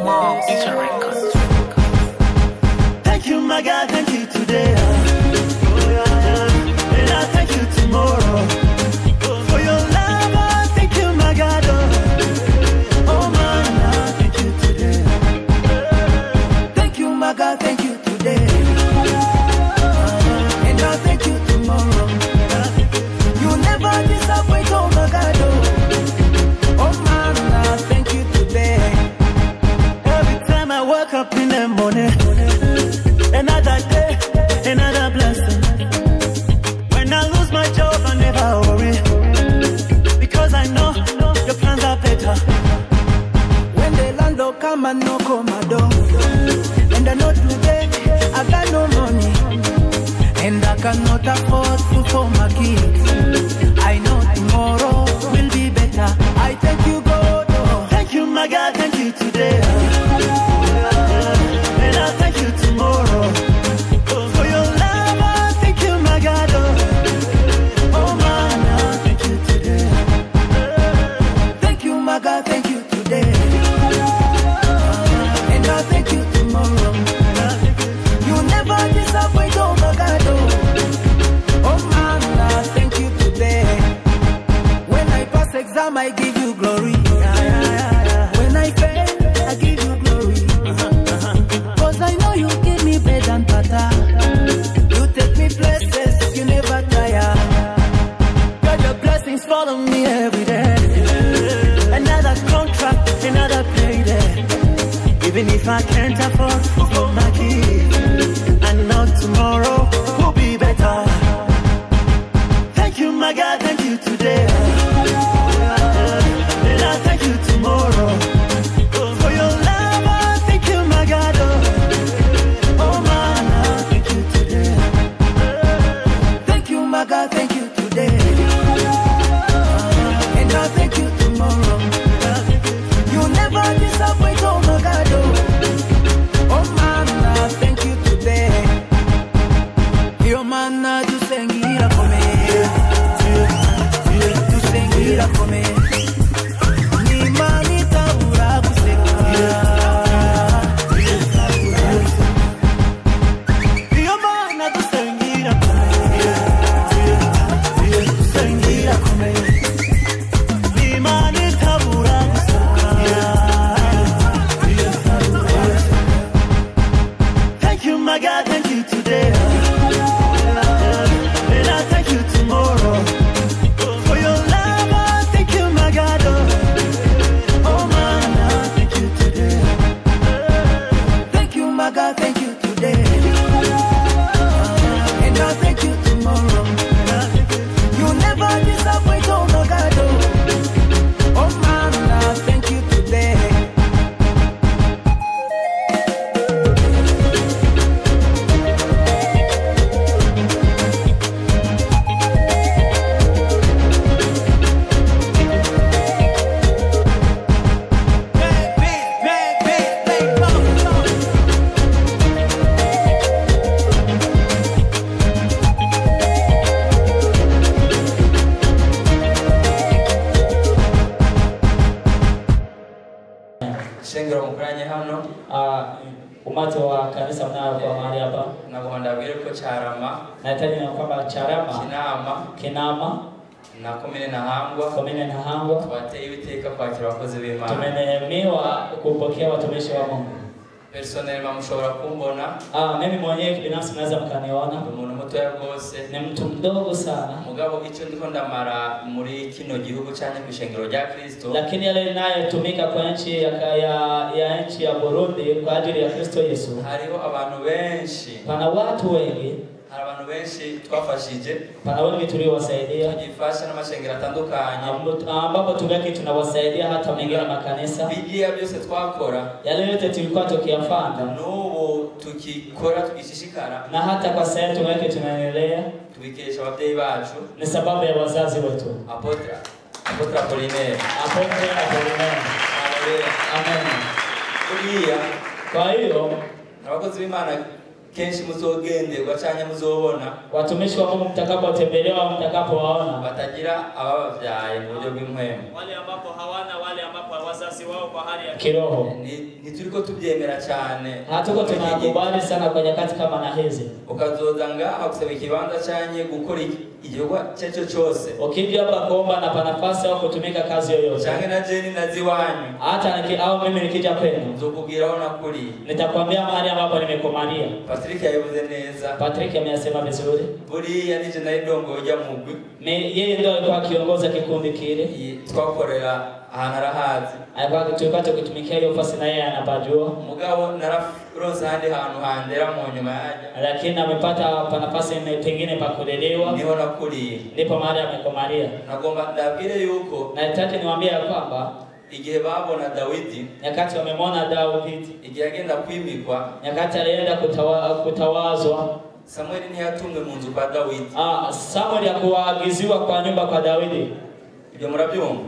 More Eater Records. Thank you, my God, thank you today. And I thank you tomorrow. For your love, I thank you, my God. Oh, man, I thank you today. Thank you, my God, thank you today. And I thank you tomorrow. You never disappoint, oh, my God. Oh, man, I thank you today. Every time I wake up in the morning, another day, another blessing. When I lose my job, I never worry, because I know your plans are better. When the landlord come and knock on my door, and I know today I got no money, and I cannot afford food for my kids. I know tomorrow will be better. I thank you, God. Oh. Thank you, my God, thank you today. And I thank you tomorrow. For your love, I thank you, my God. Oh, man, I thank you today. Thank you, my God, thank you today. And I thank you tomorrow. You never disappoint, oh, my God. Oh, man, I thank you today. When I pass exam, I give you glory. When I fail, I give you glory. Cause I know you give me bread and butter. You take me places, you never tire. God, your blessings follow me every day. Another contract, another payday. Even if I can't afford food for my kids, I know tomorrow will be better. Thank you, my God, thank you today. And I thank you tomorrow. For your love, I thank you, my God. Oh, man, I thank you today. Thank you, my God, thank you today. And I thank you tomorrow. You never disappoint, oh, my God. Oh, man, I thank you today. Your man, you sing it for me. You sing it for me. Thank you, my God, thank you today. And I thank you tomorrow. For your love, I thank you, my God. Oh, man, I thank you today. Thank you, my God, thank you today. And I thank you tomorrow. You never disappoint, oh, my God. Oh, man, I thank you today. Shengero mukuranye hano umati wa kanisa mnayo kwa mahali hapa nagomba bwire ko Cyarama nahitaji na kwamba Cyarama Kinama na komine Ntahangwa twateye ibiteka kwakira abakozi b'Imana tumenehemiwa kupokea watumishi wa Mungu. Personnellement mushobora kumbona mimi mwenyewe binafsi naweza mkaniona umuntu muto rwose ni mtu mdogo sana mugabo icyo ndiko ndamara muri kino gihugu cyane kwishengero rya Kristo, lakini yale ninayotumika kwa nchi ya nchi ya Burundi kwa ajili ya Kristo Yesu. Hariho abantu benshi, pana watu wengi, hari abantu benshi twafashije, pana wengi tuliowasaidia, tujifasha na mashengero atandukanye ambapo tunawasaidia hata mengine makanisa. Biblia byose twakora, yale yote tulikuwa tukiyafanya n'ubu tukikora tukishishikara, na hata kwa sasa tunaendelea tubikesha ababyeyi bacu, ni sababu ya wazazi wetu. Apotre Apollinaire. Amen. Uriya kwa hiyo abakozi b'Imana kenshi muzogenderwa cyane muzobona watumishi wa Mungu mtakapotembelewa mtakapowaona batagira ababavyaye mu buryo bw'impwemu, wale ambapo hawana wale ambapo wazazi wafuasi wao kwa hali ya kiroho. Nituliko tubyemera cyane. Hatuko tunakubali sana kwa nyakati kama na hizi. Ukazoza ngaha kusaba ikibanza cyanye gukora igikorwa cyacho cyose. Ukija hapa kuomba na panafasi au kutumika kazi yoyote. Change na jeni naziwanyu. Hata au mimi nikija kwenu. Nzokubwira ona kuri. Nitakwambia mahali ambapo nimekomalia. Patrick yabivuze neza. Patrick amesema vizuri. Buriya nije na idongo ujya mugwi. Yeye ndio alikuwa akiongoza kikundi kile. Twakorera ahantu arahazi. Alikuwa tukipata kutumikia hiyo fasi na yeye anapajua. Mugabo nararonse handi hantu handera mu nyuma yaje. Lakini amepata panafasi pengine pa kulelewa. Niho nakuriye. Ndipo mahali amekomalia. Nagomba ndabwire yuko nahitaji niwaambie kwamba igihe babona Dawidi, nyakati wamemwona Daudi, igihe agenda kwimikwa, nyakati alienda kutawazwa, Samuel ntiyatumwe mu nzu kwa Dawidi. Samuel yakuagiziwa kwa nyumba kwa Dawidi. Ibyo murabyumva?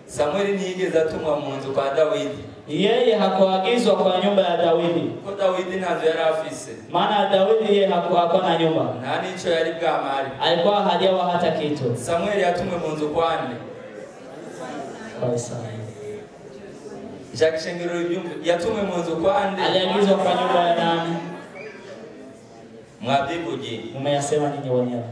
Samuel ntiyigeze atumwa mu nzu kwa Dawidi. Yeye hakuagizwa kwa nyumba ya Dawidi. Ko Dawidi ntazo yari afise. Maana Dawidi yeye hakuwa na nyumba. Nta nico yari bwamari. Alikuwa hajawa hata kitu. Samuel yatumwe mu nzu kwa nde? Kwa Isaya. Jacques Shengero yatumwe mu nzu kwa nde? Aliagizwa kwa nyumba ya nani? Mwabivugiye. Umeyasema ninyi wenyewe.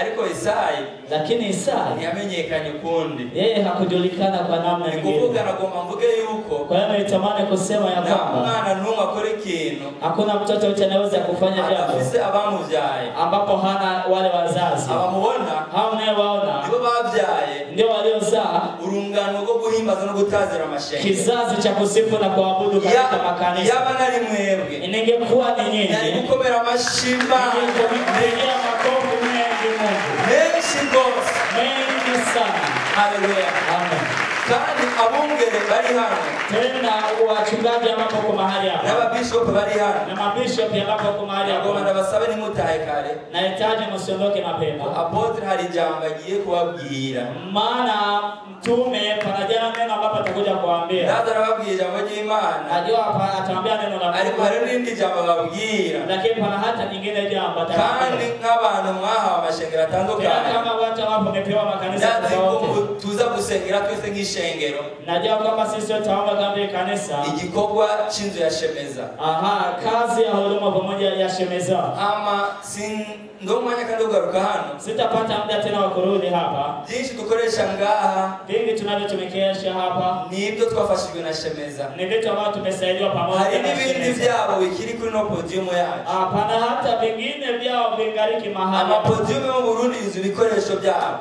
Ariko Isaya, lakini Isaya ntiyamenyekanye kundi. Yeye hakujulikana kwa namna nyingine. Nikuvuga nagomba mvuge yuko. Kwa hiyo nitamani kusema ya kwamba mwana numwe akora ikintu. Hakuna mtoto yote anaweza kufanya jambo. Afise abamuvyaye. Ambapo hana wale wazazi. Abamubona. Hao unayewaona. Nibo bavyaye. Ndio waliozaa urungano rwo guhimbaza no gutazira amashenge. Kizazi cha kusifu na kuabudu katika makanisa. Yaba nari mwebwe. Iningekuwa ni nyinyi. Nari gukomera amashimba. Ningepigia makofi mengi Mungu. Menshi gose. Mengi sana. Haleluya. Amen. Kandi abungere bari hano. Tena wachungaji ambapo kwa mahali hapa. Na mabishop bari hano. Na mabishop ambapo kwa mahali hapa. Ngoma ndabasabe nimutahe kare. Nahitaji msiondoke mapema. Apotre hari jambo agiye kubabwira. Maana mtume panajana neno ambapo atakuja kuambia. Ndaza arababwira jambo ry'Imana. Najua hapa ataambia neno la Mungu. Ariko hari n'indi jambo babwira. Lakini pana hata nyingine jambo ataambia. Kandi nk'abantu mwahawe amashengero atandukanye. Kama watu hapo wamepewa makanisa tofauti. Tuza gusengera twese nk'ishengero. Najua kwamba sisi wote hapa kama kanisa. Igikorwa cy'inzu ya Shemeza. Kazi ya huduma pamoja ya Shemeza. Ndo mwanya kandi ugaruka hano. Sitapata muda tena wa kurudi hapa. Byinshi dukoresha ngaha. Vingi tunavyotumikisha hapa. Ni ibyo twafashijwe na Shemeza. Ni vitu ambavyo tumesaidiwa pamoja. Hari n'ibindi byabo bikiri kuri no podium yacu. Pana hata vingine vyao vingariki mahali. Ama podium mu Burundi yuzu bikoresho byabo.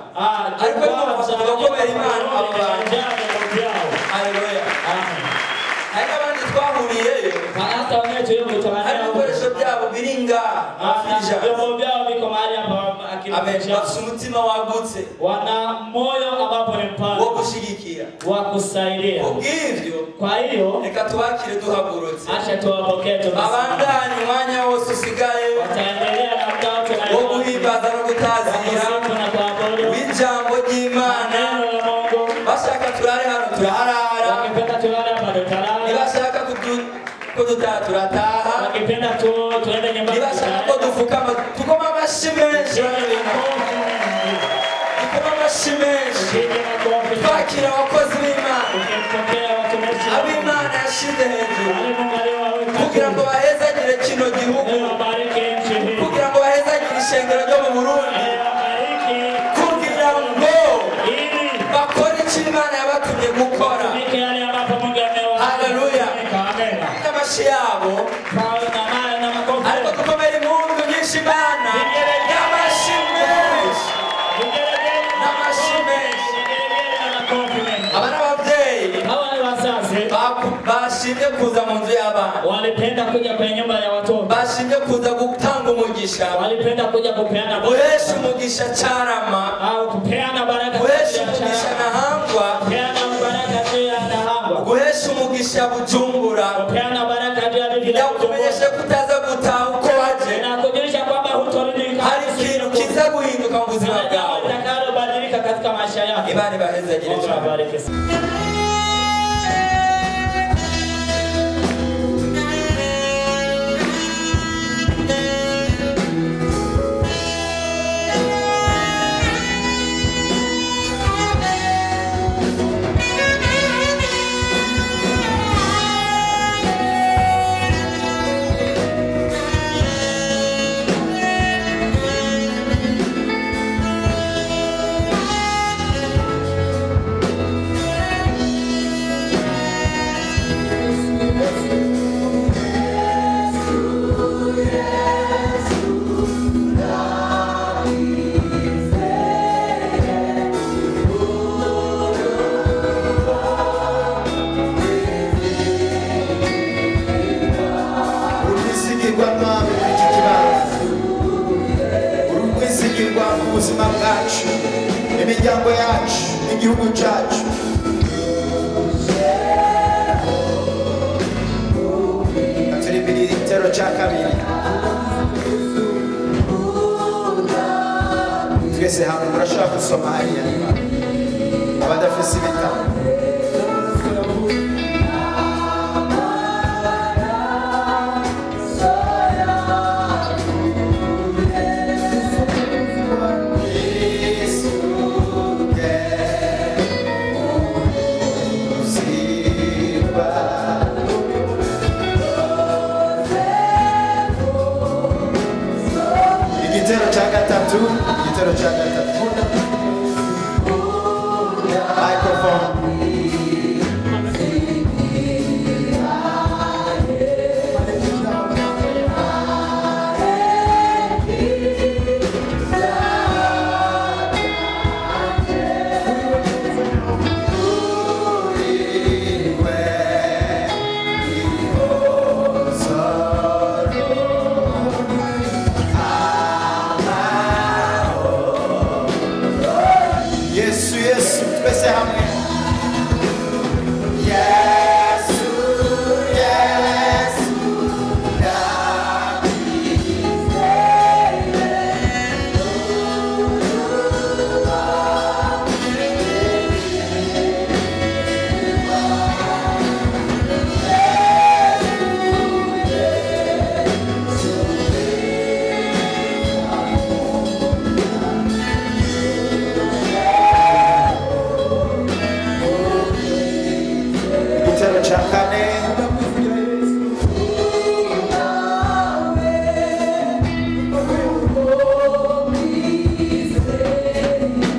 Ariko twakomera Imana abantu. Haleluya. Amen. Hari abandi twahuriyeyo. Hata wenyewe tuliyokutanana. Hari ibikoresho byabo biringa. Vyombo vyao viko mahali hapa akimaanisha. Bafite umutima wagutse. Wana moyo ambapo ni mpana. Wo gushigikira. Wa kusaidia. Ubwivyo. Kwa hiyo reka tubakire duhagurutse. Acha tuwapokee tu. Abandanye mwanya wose usigaye. Wataendelea na mtao tunayo. Wo guhimbaza no gutazira. W'ijambo ry'Imana. Bashaka turare hano turaharara. Wakipenda tulale hapa tutalala. Nibashaka ko turataha. Wakipenda tuende nyumbani. Nibashaka ko dufukama tukoma amashyi menshi. Tukoma amashyi menshi. Twakira abakozi b'Imana. Ab'Imana yashize hejuru. Kugira ngo bahezagire kino gihugu. Kugira ngo bahezagire ishengero ryo mu Burundi. Kugira ngo bakore icyo Imana yabatumye gukora. Haleluya. N'amashyi yabo. Ariko dukomere impundu nyinshi Imana. N'amashyi menshi. N'amashyi menshi. Aba n'ababyeyi. Bashimye kuza mu nzu y'abana. Walipenda kuja kwenye nyumba ya watoto. Bashimye kuza gutanga umugisha. Walipenda kuja kupeana baraka. Uhesha umugisha Cyarama. Au kupeana baraka. Uhesha umugisha Nahangwa. Kupeana baraka ya Nahangwa. Uhesha umugisha Bujumbura. Kupeana baraka ya Bujumbura. Yakumenyeshe kutaza gutaha uko waje. Na kujulisha kwamba hutorudi. Hari ikintu kiza guhinduka mu buzima bwawe. Itakayobadilika katika maisha yako. Imana ibahezagire cyane. imiryango yacu n'igihugu cyacu. Turibiri igitero cya kabiri twese hamwe. Murashobora gusoma hariya abadafise ibitabo. Igitero cya gatatu. Microphone. Yesu, twese hamwe. Yesu, igitero cya kane.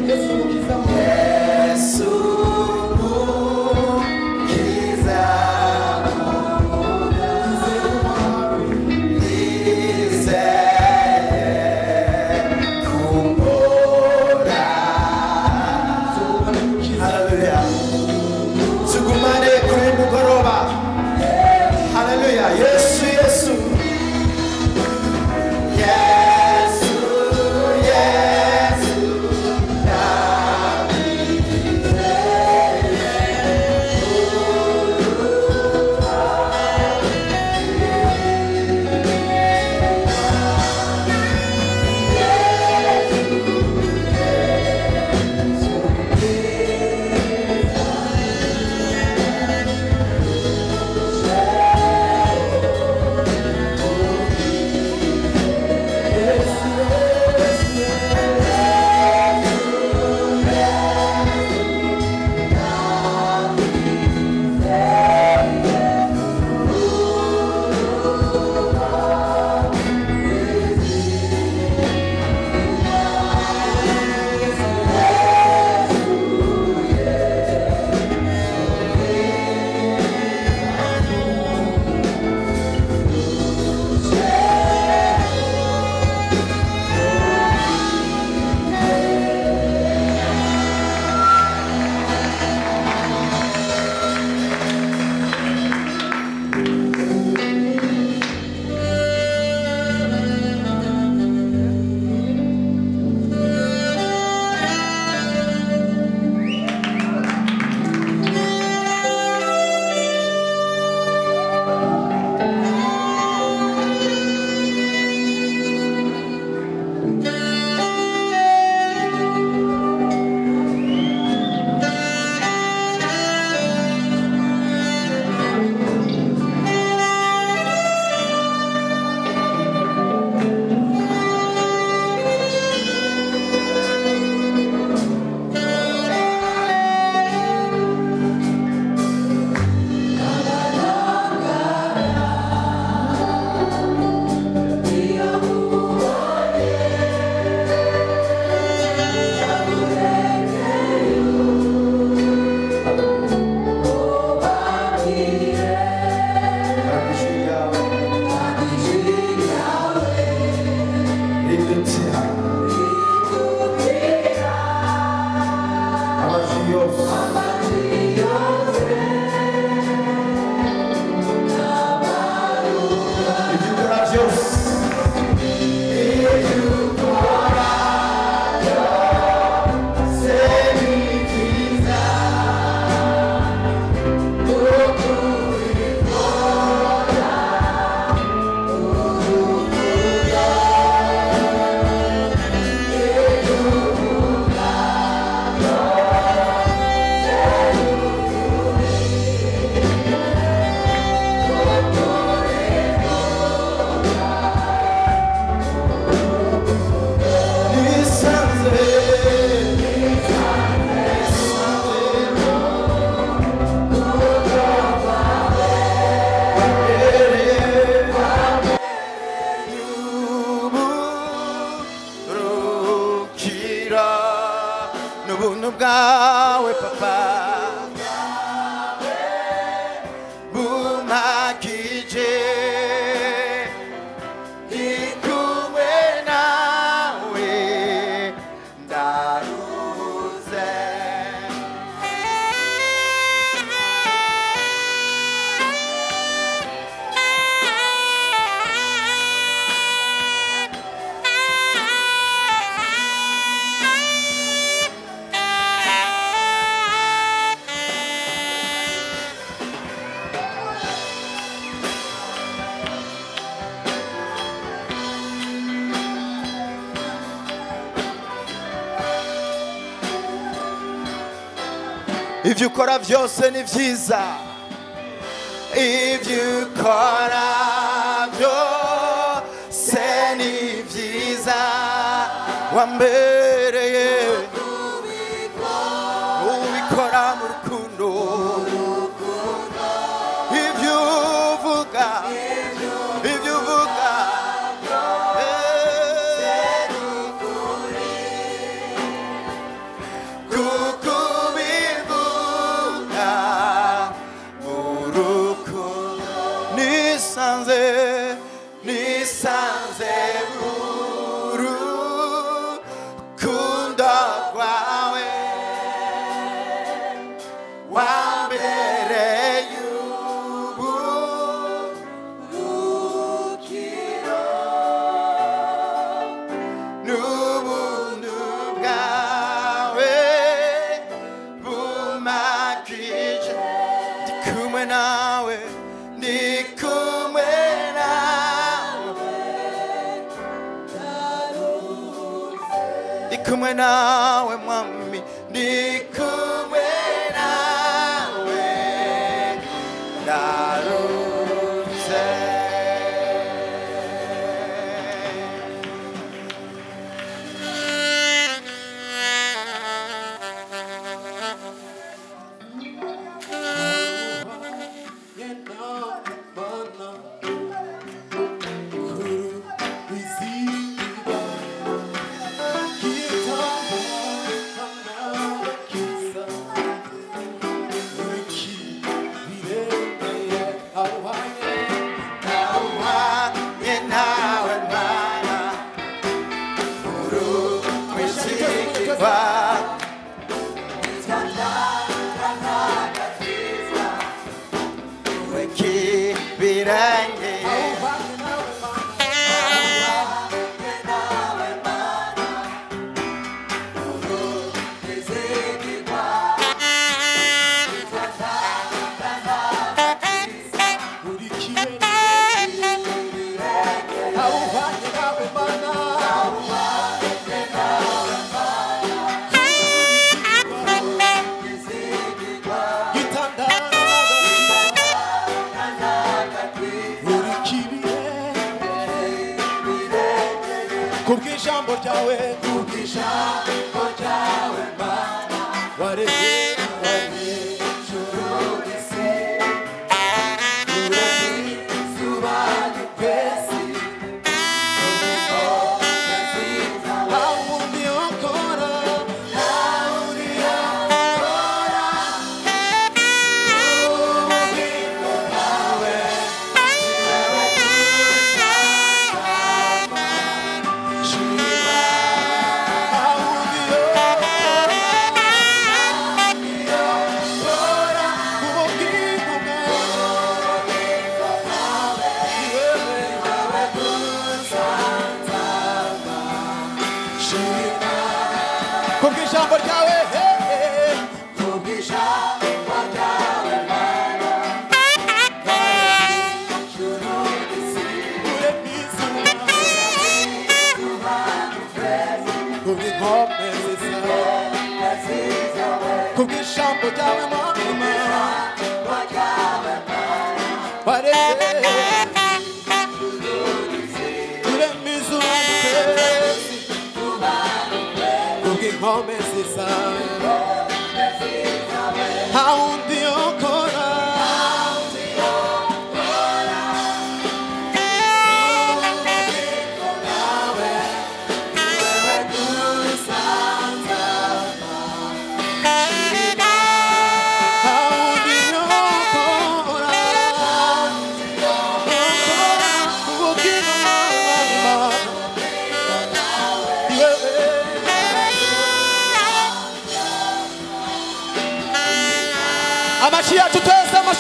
Yesu mukiza nizeye kumbora. Hallelujah. Tugumane kuri mugoroba. Hallelujah. Yesu, Yesu. Yesu, Yesu. Savior. bwawe papa bumpagije ndi kumwe nawe ndaruze ibyo ukora byose ni byiza ibyo ukora byose ni byiza wambereye ubikora mu rukundo ibyo uvuga nisanze urukundo rwawe wambereye uburuhukiro n'ubuntu bwawe bumpagije ndi kumwe nawe ndi kumwe kumwe nawe mwami ndi kumwe nawe ndaruze kubw'ijambo ryawe kubw'ijambo ryawe Mana wareze ijuru n'isi uremye izuba n'ukwezi nta wundi ukora ubugingo bwawe kubw'ijambo ryawe kubw'ijambo ryawe Mana ijuru n'isi uremye izuba n'ukwezi kubw'inkomezi zawe kubw'ijambo ryawe Mana wareze uremye izuba n'ukwezi kubw'inkomezi zawe nta wundi ukora Shima Amashi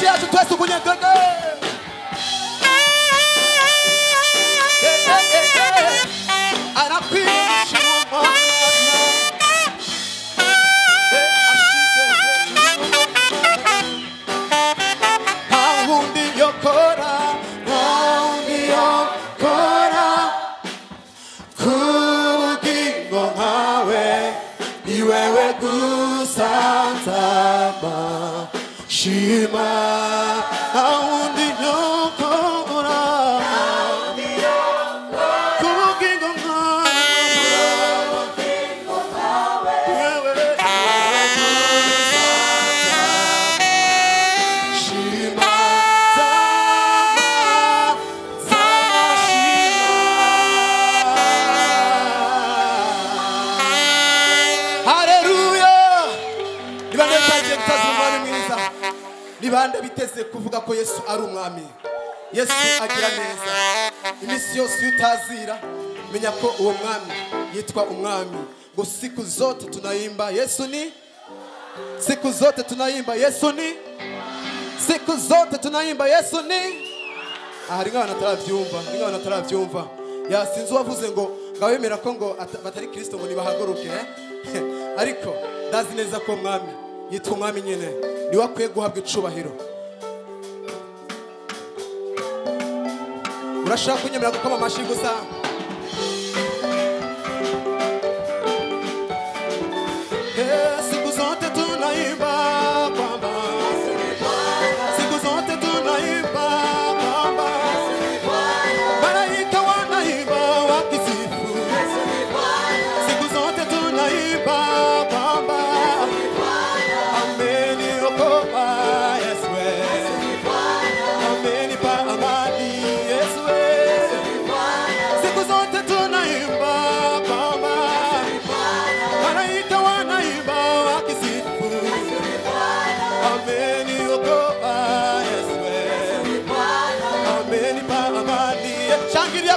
yacu twese kunyegege. Arakwisha umwana. Ashize Paundi yokora kubugingo nkawe ni wewe gusa nzama shima paundi yokora kubugingo nkawe wewe shima Nibande biteze kuvuga ko Yesu ari umwami. Yesu agira neza. Imisi yose utazira menya ko uwo mwami yitwa umwami. Ngo siku zote tunaimba Yesu ni. Siku zote tunaimba Yesu ni. Siku zote tunaimba Yesu ni. Hari ngabana taravyumva. Ya sinzi wavuze ngo ngawemera ko ngo batari Kristo ngo nibahaguruke. Ariko ndazi neza ko mwami yitwa umwami nyene. Ni wakwiye guhabwa icubahiro. Urashaka kunyemera gukoma amashi gusa. Siku zote tunaimba kwamba siku zote tunaimba kwamba malaika wanaimba wakisifu. Siku zote tunaimba kwamba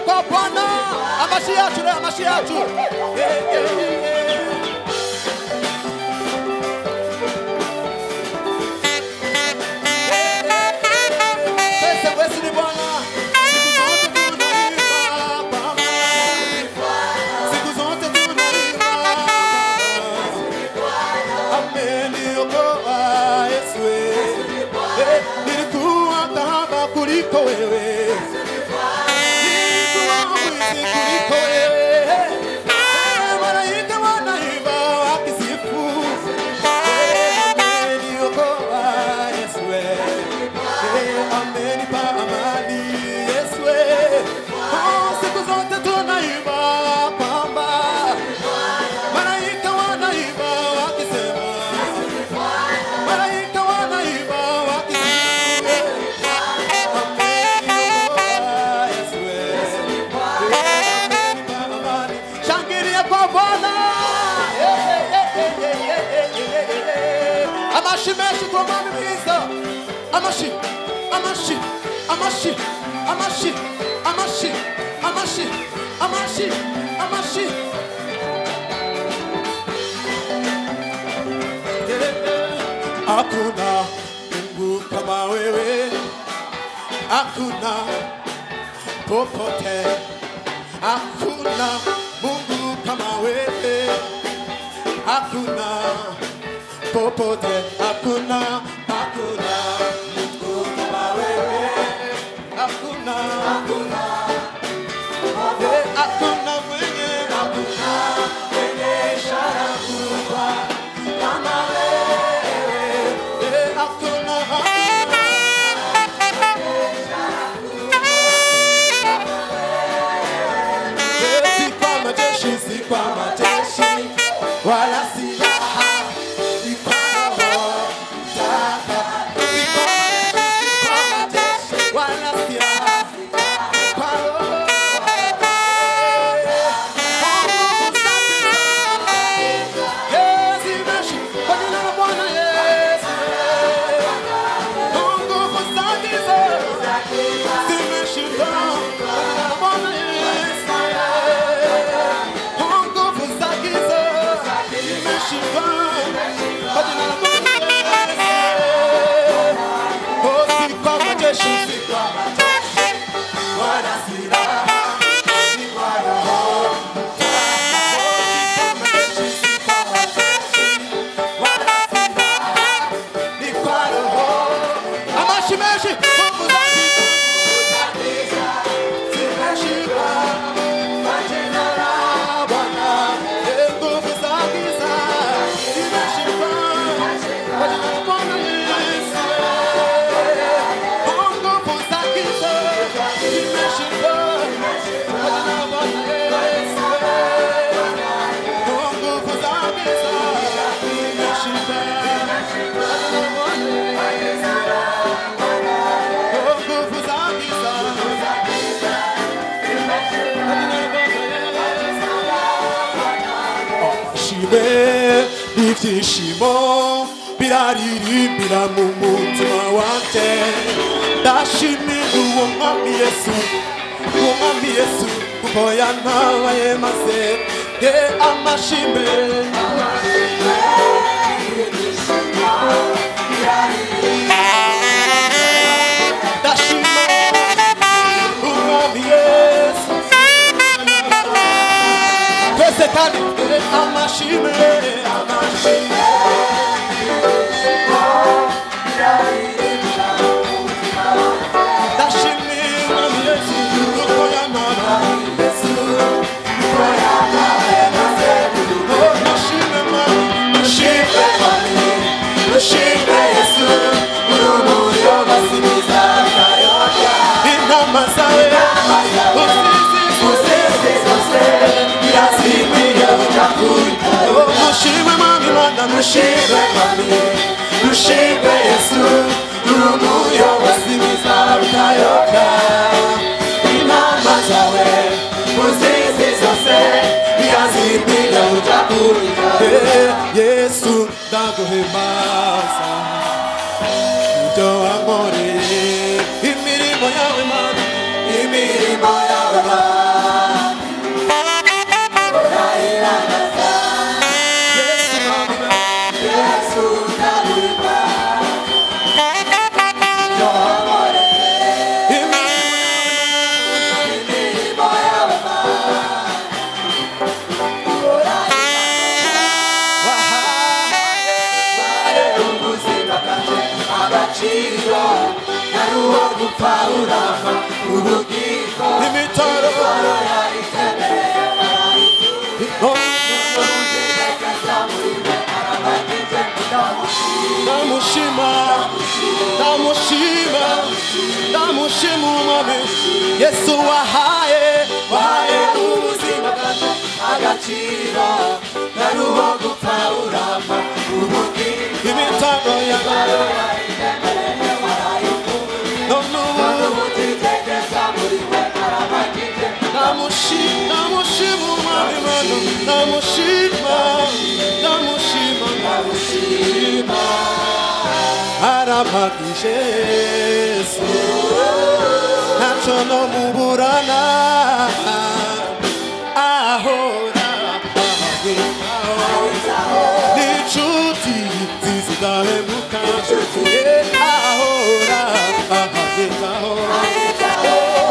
kwa Bwana amashi yacu Pese ni Bwana siku zote tunaimba ameni okoa Yesu nilikuwa kahaba kuliko wewe Amashi kwa mami mwiza. Amashi Hakuna Mungu kama wewe. Hakuna popote. Hakuna Mungu kama wewe. Hakuna popote. Hakuna Mungu kama wewe. Hakuna mwenye ishara kubwa kama wewe. Hakuna ishara kubwa kama wewe. Si kwa majeshi wala silaha, ni kwa Roho ibyishimo biraririmbira mu mutima wanjye ndashimira uwo mwami Yesu kuko yantabaye maze ye amashimwe Kandi amashimwe ndashimira Yesu kuko yantabaye Shimwe Yesu urumuyobozi mwiza intama zawe Mushime mami Mana mushime Yesu urumuyobozi mwiza utayoka intama zawe muzizi zose yazimira utakurika Yesu ndaguhimbaza ibyo wankoreye imirimo yawe Mana Ndamushima umwami Yesu wahaye ubuzima bwanjye agaciro naruho gupfa urama ubugingo imitano yawe Ndamushima umwami Mana ndamushima arabagije Yesu ntacyo no muburana ahora n'inshuti zizidahemuka ahora ahagetaho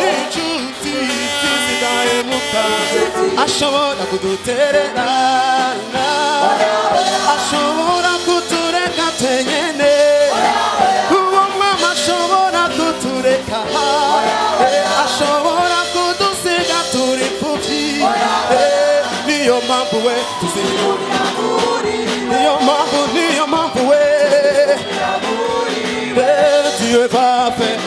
n'inshuti zizidahemuka ashobora kudutererana ashobora kutureka twenyene ashobora kudusiga turi imfubyi niyo mpamvu we niyo mpamvu we Dieu va faire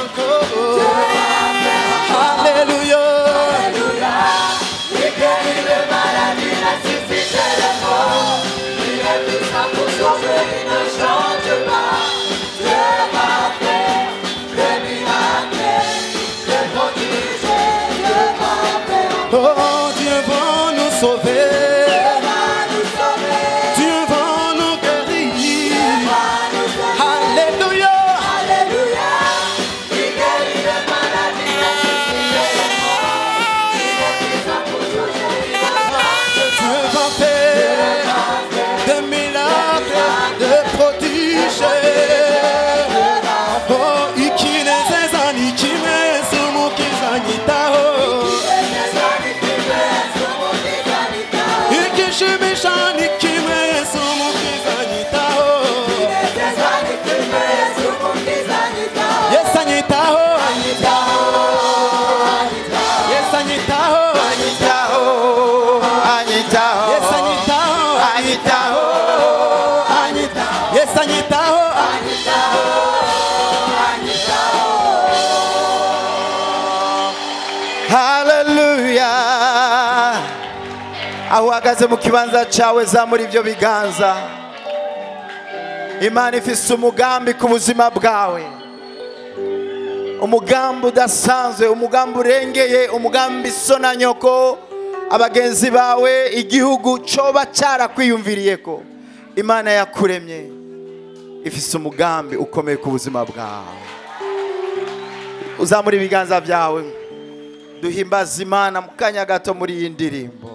encore Alléluia Oh, Dieu va nous sauver. Dieu va nous guérir. Alléluia. Il guérit les maladies. Dieu va faire des miracles, des prodiges. Oh, ikinezezani kimesu mukizanyitaho. Ikishimishani kimesu mukizanyitaho. Yes, anyitaho. Yes, anyitaho. Yes, anyitaho. Yes, anyitaho. Hallelujah. Aho uhagaze mu kibanza cyawe zamura ibyo biganza. Imana ifise umugambi ku buzima bwawe, umugambi udasanzwe, umugambi urengeye, umugambi so na nyoko abagenzi bawe, igihugu coba cyarakwiyumviriye ko Imana yakuremye ifise umugambi ukomeye ku buzima bwawe. Uzamura ibiganza byawe duhimbaza Imana mu kanya gato muri iyi ndirimbo.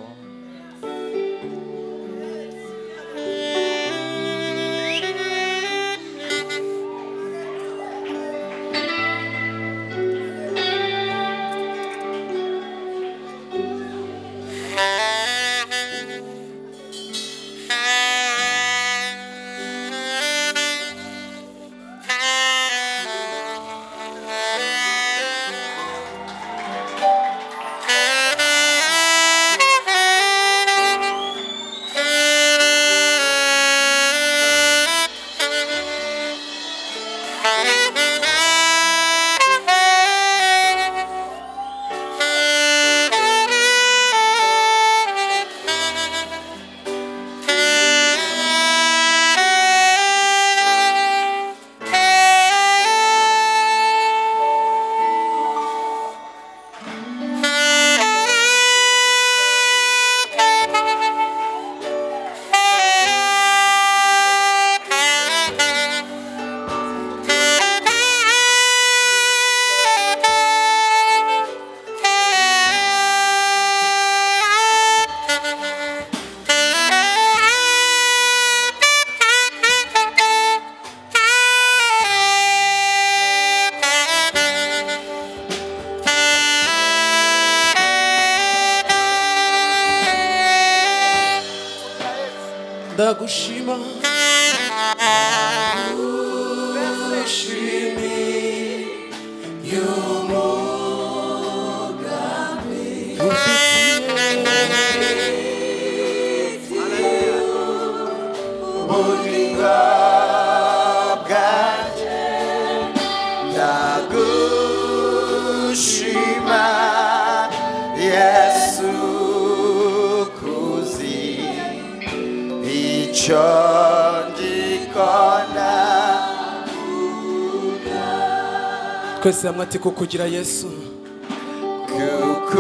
ndagushima ushimi y'umugambi Ubugingo bwanjye ndagushima Yesu kuzi icyo ndikona. twese hamwe ati kukugira Yesu, kukugira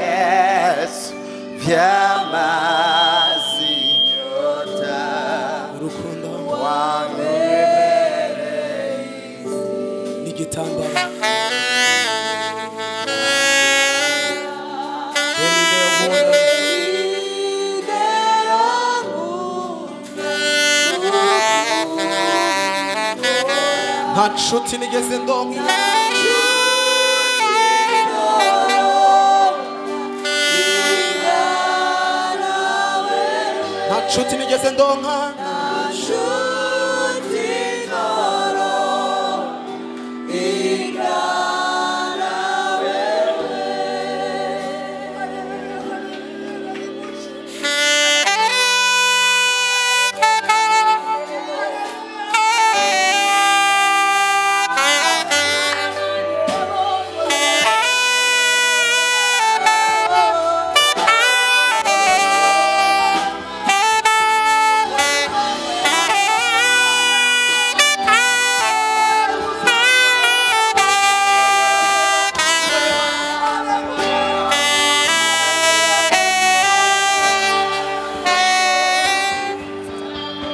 Yesu byamaze inyota urukundo wanyemereye n'igitambaro nta nshuti nigeze ndonka nta nshuti nigeze ndonka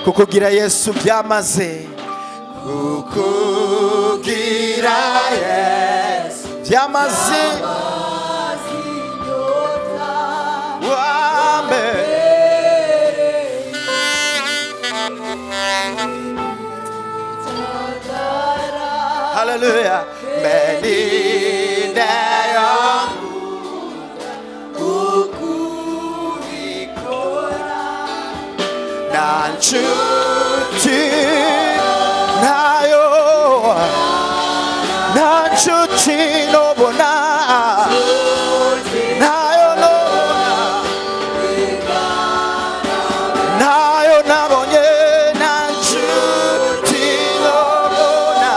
kukugira Yesu byamaze, kukugira Yesu byamaze wambe hallelujah meninde yangu kukubikora na nshuti nayo na nshuti nobona nayo nobona nayo nabonye na nshuti nobona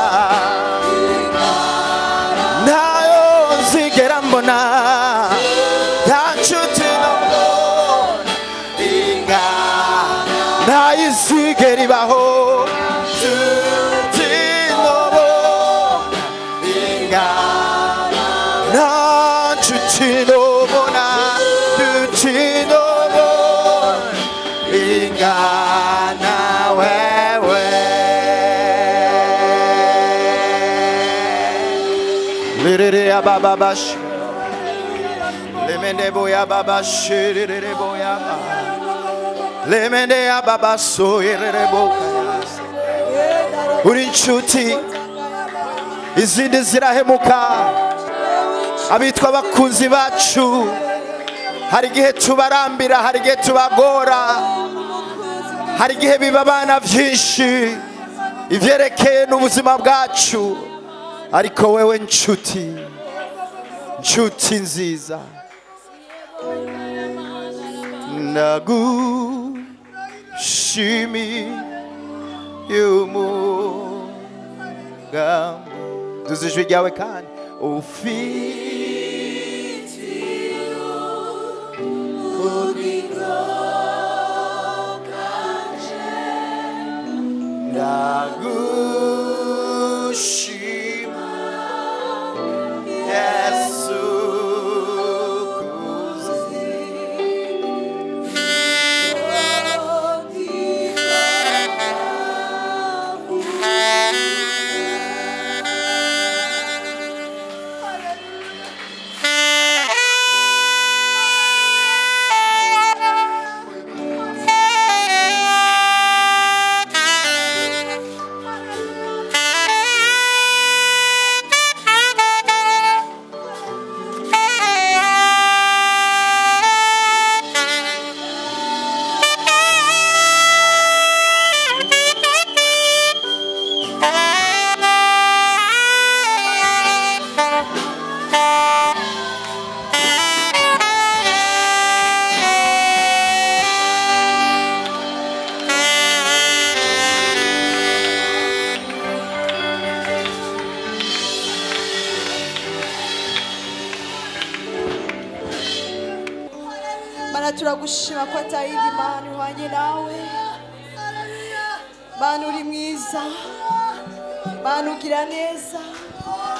nayo nzigera mbona na nshuti nobona ntayizigera ibaho nshuti nobona nta nshuti nobona kulingana wewe. Lirere ya baba bash, lemende boya baba shirere boya ma, lemende ya baba so irere boya. Uri inshuti izindi zirahemuka, abitwa abakunzi bacu hari igihe tubarambira, hari igihe tubagora, hari igihe bibabana byinshi ivyerekeye n'ubuzima bwacu, ariko wewe nshuti, nshuti nziza, ndagushimiye umugambi. Duze ijwi ryawe kandi ufite ubugingo bwanje, ndagushima Yesu kuzi. Mana turagushima ko atayindi mana uhanye nawe. Mana uri mwiza, Mana ugira neza,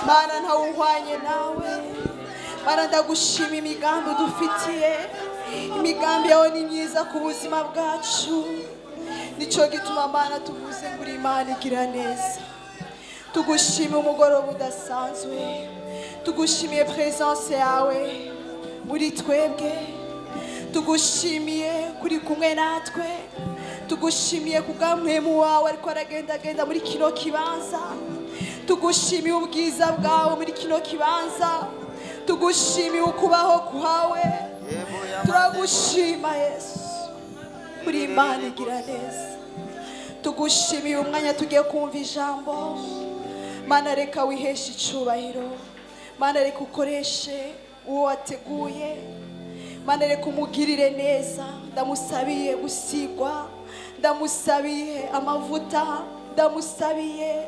Mana ntawe uhwanye nawe. Mana ndagushima imigambi udufitiye, imigambi yawe ni myiza ku buzima bwacu. Nico gituma Mana tuvuze ngo uri Imana igira neza. Tugushime umugoroba udasanzwe, tugushimiye presence yawe muri twebwe, tugushimiye kuri kumwe natwe, tugushimiye kubw'amwemu wawe ariko aragendagenda muri kino kibanza, tugushimiye ubwiza bwawe muri kino kibanza, tugushimiye ukubaho kwawe, turagushima Yesu, uri Imana igira neza. Tugushimiye umwanya tugiye kumva ijambo. Mana reka wiheshe icubahiro, Mana reka ukoreshe uwo wateguye, Mana reka umugirire neza. Ndamusabiye gusigwa, ndamusabiye amavuta, ndamusabiye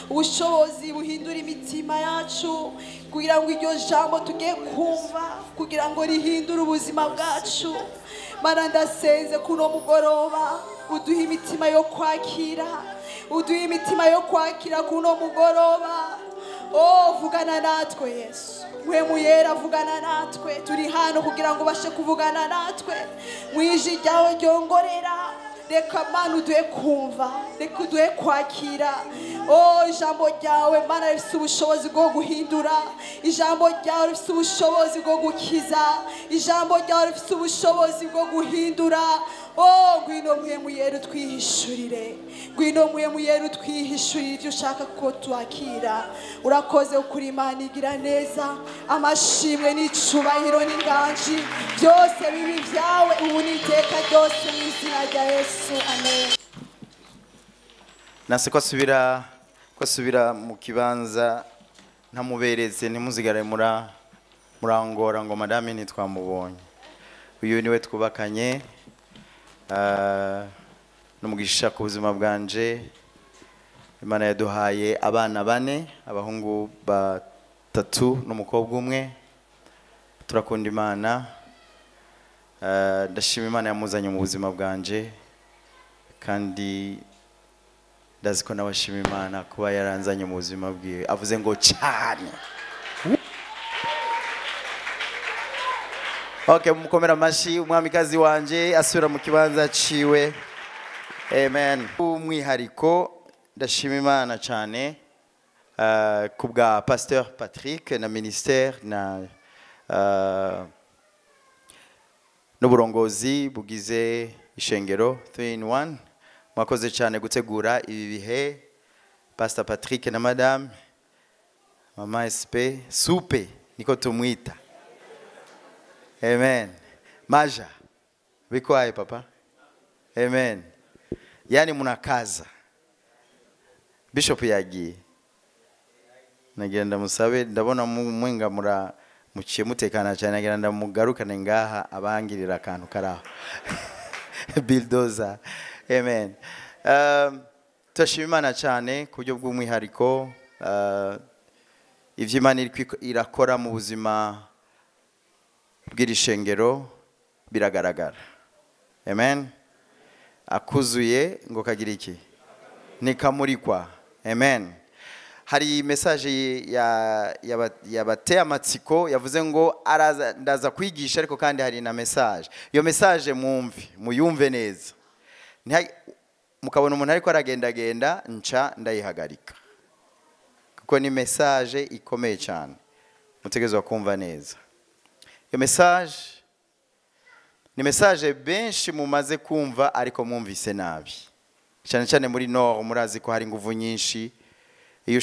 ubushobozi buhindura imitima yacu, kugira ngo iryo jambo tugiye kumva kugira ngo rihindure ubuzima bwacu. Mana ndasenze kuno mugoroba uduhe imitima yo kwakira, uduhe imitima yo kwakira kuno mugoroba. Oh, vugana natwe Yesu, Mpwemu Yera vugana natwe, turi hano kugira ngo ubashe kuvugana natwe mw'ijwi ryawe ryongorera. Reka Mana uduhe kumva, reka uduhe kwakira. Oh, ijambo ryawe Mana rifite ubushobozi bwo guhindura, ijambo ryawe rifite ubushobozi bwo gukiza, ijambo ryawe rifite ubushobozi bwo guhindura. Oh, ngwino Mpwemu Yera utwihishurire, ngwino Mpwemu Yera utwihishurire ibyo ushaka ko twakira. Urakoze ukuri Imana igira neza, amashimwe n'icubahiro n'inganji byose bibi byawe ubu n'iteka ryose mu izina rya Yesu, amen. Nase ko asubira mu kibanza ntamubereze, ntimuzigare murangora ngo madame ntitwamubonye. Uyu niwe twubakanye, n'umugisha ku buzima bwanje. Imana yaduhaye abana 4, abahungu 3 n'umukobwa 1. Turakunda Imana, ndashima Imana yamuzanye mu buzima bwanje, kandi ndazi ko nabashima Imana kuba yaranzanye mu buzima bwiwe. Avuze ngo cyane. Okay, mukomera amashi umwamikazi wanje asubira mu kibanza ciwe. Amen. Umwihariko ndashima Imana cyane kubwa Pasteur Patrick na ministère na n'uburongozi bugize ishengero 3 in 1. Mwakoze cyane gutegura ibi bihe. Pastor Patrick na Madame Mama SP Supe niko tumwita. Amen. Maja. Bikwaye papa. Amen. Yani munakaza. Bishop yagiye. Nagenda musabe ndabona mwenga muciye mutekana cyane nagenda ndamugarukane ngaha abangirira akantu karaho. Bulldozer. Amen. Turashima Imana cyane ku buryo bw'umwihariko ivyo Imana irakora mu buzima bw'irishengero biragaragara. Amen. Akuzuye ngo kagira iki? Nikamurikwa. Amen. Hari message yabateye amatsiko yavuze ngo ndaza kwigisha ariko kandi hari na message. Iyo message muyumve neza. Mukabona umuntu ariko aragendagenda nca ndayihagarika. Kuko ni message ikomeye cyane. Mutegerezwa kumva neza. Iyo message ni message benshi mumaze kumva ariko mwumvise nabi. Cyane cyane muri Nord murazi ko hari inguvu nyinshi. Iyo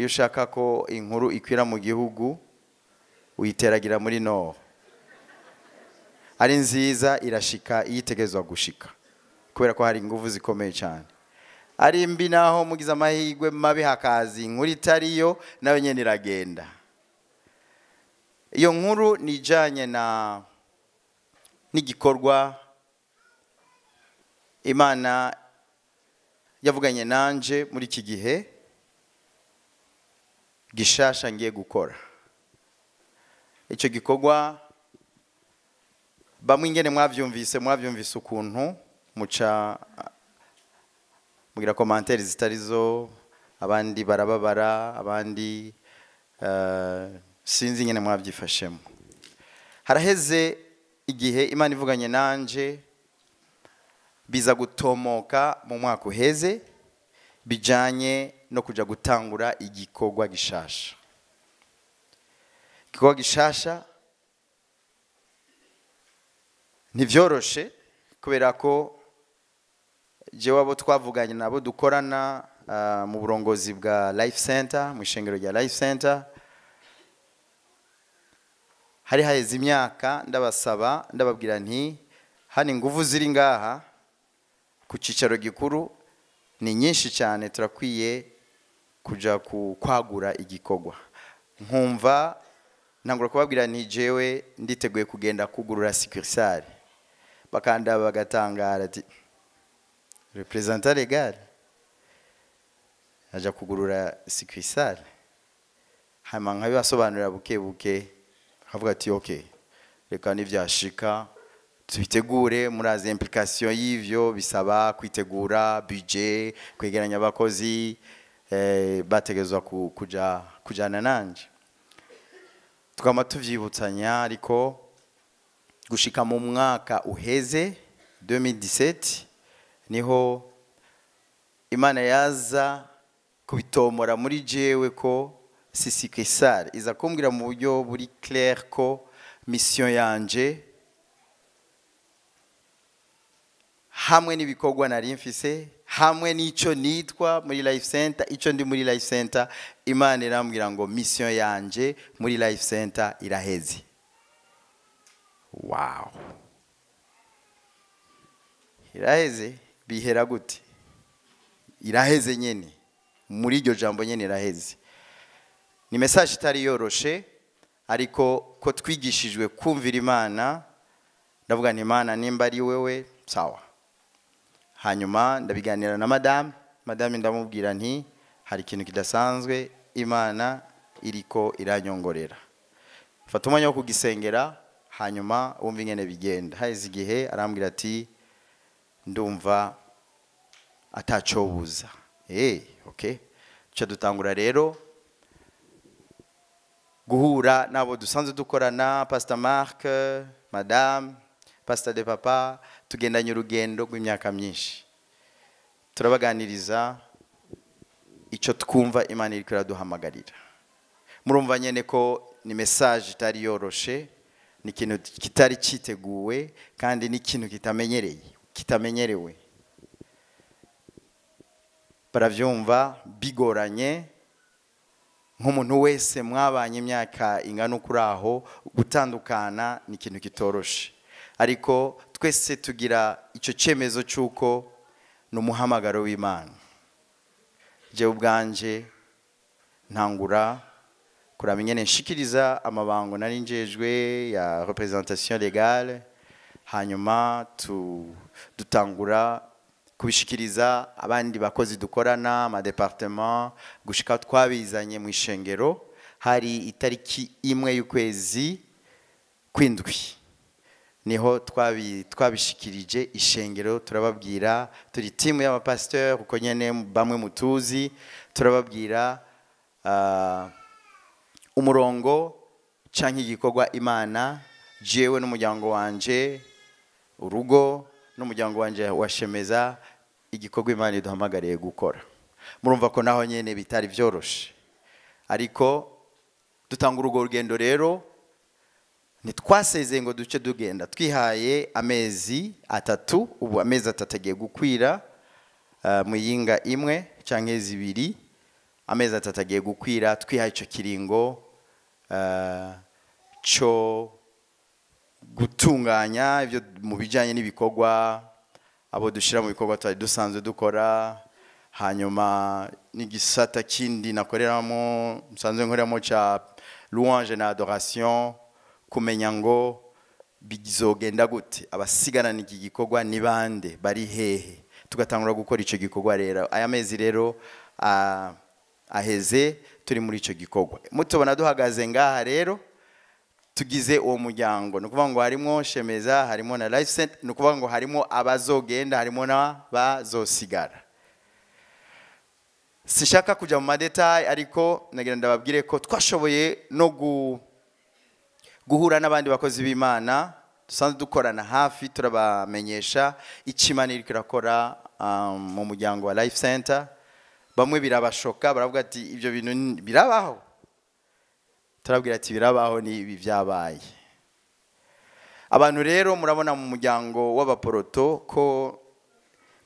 ushaka ko inkuru ikwira mu gihugu uyiteragira muri Nord. Ari nziza irashika iyitegezwa gushika. Kubera ko hari inguvu zikomeye cyane. Ari mbi naho mugize amahirwe mabi hakazi inkuru itariyo nayo nyene iragenda. Iyo nkuru nijanye n'igikorwa Imana yavuganye nanje muri iki gihe gishasha ngiye gukora. Icyo gikorwa bamwe ingene mwavyumvise ukuntu muca mugira commentaire zitarizo abandi barababara abandi sinzi ingene mwavyifashemo. Haraheze igihe Imana ivuganye nanje biza gutomoka mu mwaka uheze bijanye no kuja gutangura igikorwa gishasha. Igikorwa gishasha ntivyoroshe kubera ko jewe abo twavuganye nabo dukorana mu burongozi bwa Life Center mu ishengero rya Life Center hari haheze imyaka ndabasaba ndababwira nti hani nguvu ziri ngaha ku cicaro gikuru ni nyinshi cyane turakwiye kuja kwagura igikorwa. Nkumva ntangura kubabwira nti jewe nditeguye kugenda kugurura succursale. Bakanda bagatangara ati representant legal aja kugurura succursale. Hama nkabibasobanurira buke havuga ati okay reka nivyashika tubitegure murazi implication y'ivyo bisaba kwitegura budget kwegeranya abakozi bategezwa kujana nanje. Tukama tuvyibutsanya ariko gushika mu mwaka uheze 2017 niho Imana yaza kubitomora muri jewe ko Succursale iza kumbwira mu buryo buri clair ko mission yanje hamwe n'ibikorwa nari mfise hamwe n'ico nitwa muri Life Center ico ndi muri Life Center Imana irambwira ngo mission yanje muri Life Center iraheze. Wow. Iraheze bihera gute? Iraheze nyene muri iryo jambo nyene iraheze. Ni message itari yoroshe ariko ko twigishijwe kumvira Imana ndavuga nti Imana nimba ari wewe sawa. Hanyuma ndabiganira na madame ndamubwira nti hari ikintu kidasanzwe Imana iriko iranyongorera. Fata umwanya wo kugisengera hanyuma wumva ingene bigenda. Haize igihe arambwira ati ndumva atacobuza. Okay. Cha dutangura rero guhura nabo dusanzwe dukorana, Pastor Mark, Madame, Pastor de Papa, tugendanye urugendo rw'imyaka myinshi. Turabaganiriza icyo twumva Imana iri kuraduhamagarira. Murumva nyene ko ni message itari yoroshe, ni ikintu kitari citeguwe kandi ni ikintu kitamenyerewe. Baravyumva bigoranye, nk'umuntu wese mwabanye imyaka ingana ukuri aho, gutandukana ni ikintu kitoroshe. Ariko twese tugira icyo cyemezo cy'uko ni umuhamagaro w'Imana. Jewe ubwanje ntangura kuraba ingene nshikiriza amabango nari njejwe ya représentation légale, hanyuma dutangura kubishikiriza abandi bakozi dukorana, ama département, gushika twabizanye mu ishengero. Hari itariki imwe y'ukwezi kwindwi niho twabishikirije ishengero, turababwira turi timu y'abapasteur uko nyene bamwe mutuzi, turababwira umurongo canke igikorwa Imana jewe n'umuryango wanje, urugo n'umuryango wanje washemeza, igikorwa Imana iduhamagariye gukora. Murumva ko naho nyene bitari vyoroshe, ariko dutanga urugo rugendo rero. Ntitwasezeye ngo duce dugenda, twihaye amezi 3, ubu amezi 3 agiye gukwira mu yinga imwe canke 2, amezi 3 agiye gukwira, twihaye ico kiringo cyo gutunganya ibyo mu bijanye n'ibikorwa abo dushira mu bikorwa twari dusanzwe dukora. Hanyuma n'igisata kindi nakoreramo, nsanzwe nkoreramo ca louange na adoration, kumenya ngo bizogenda gute, abasigarana iki gikorwa ni bande, bari hehe, tugatangura gukora ico gikorwa. Rero aya mezi rero aheze turi muri ico gikorwa. Mutubona duhagaze ngaha rero tugize uwo muryango, nukuvuga ngo harimo Shemeza, harimo na Life Center, nukuvuga ngo harimo abazogenda, harimo na bazosigara. Sishaka kuja mu madetail, ariko nagira ndababwire ko twashoboye no guhura n'abandi bakozi b'Imana dusanzwe dukorana hafi, turabamenyesha ikimana iri kirakora mu muryango wa Life Center. Bamwe birabashoka, baravuga ati ibyo bintu birabaho. Turabwira ati birabaho, ni ibi byabaye. Abantu rero murabona mu muryango w'abaporoto ko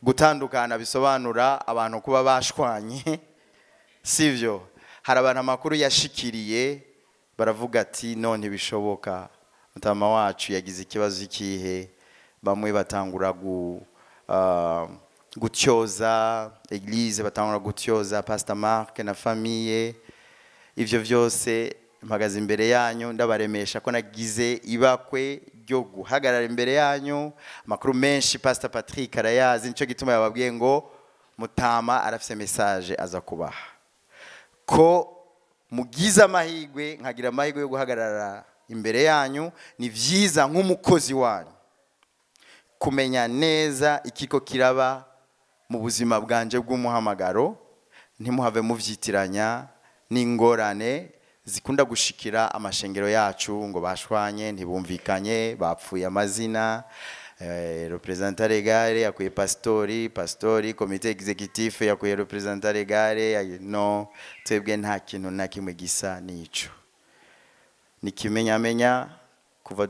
gutandukana bisobanura abantu kuba bashwanye, sivyo? Hari abantu amakuru yashikiriye baravuga ati none bishoboka, mutama wacu yagize ikibazo ikihe. Bamwe batangura gutyoza eglise, batangura gutyoza Pastor Mark na famille. Ivyo vyose mpagaze imbere yanyu ndabaremesha ko nagize ibakwe ryo guhagarara imbere yanyu. Amakuru menshi Pastor Patrick arayazi, nico gituma yababwiye ngo mutama arafise message aza kubaha, ko mugize amahigwe nkagira amahigwe yo guhagarara imbere yanyu. Ni vyiza nk'umukozi wanyu kumenya neza ikiko kiraba mu buzima bwanje bw'umuhamagaro, ntimuhave muvyitiranya n'ingorane zikunda gushikira amashengero yacu, ngo bashwanye, ntibumvikanye, bapfuye amazina, representant legale yakuye pastori, komite executive yakuye representant legale. No, twebwe nta kintu na kimwe gisa n'ico. Nikimenyamenya kuva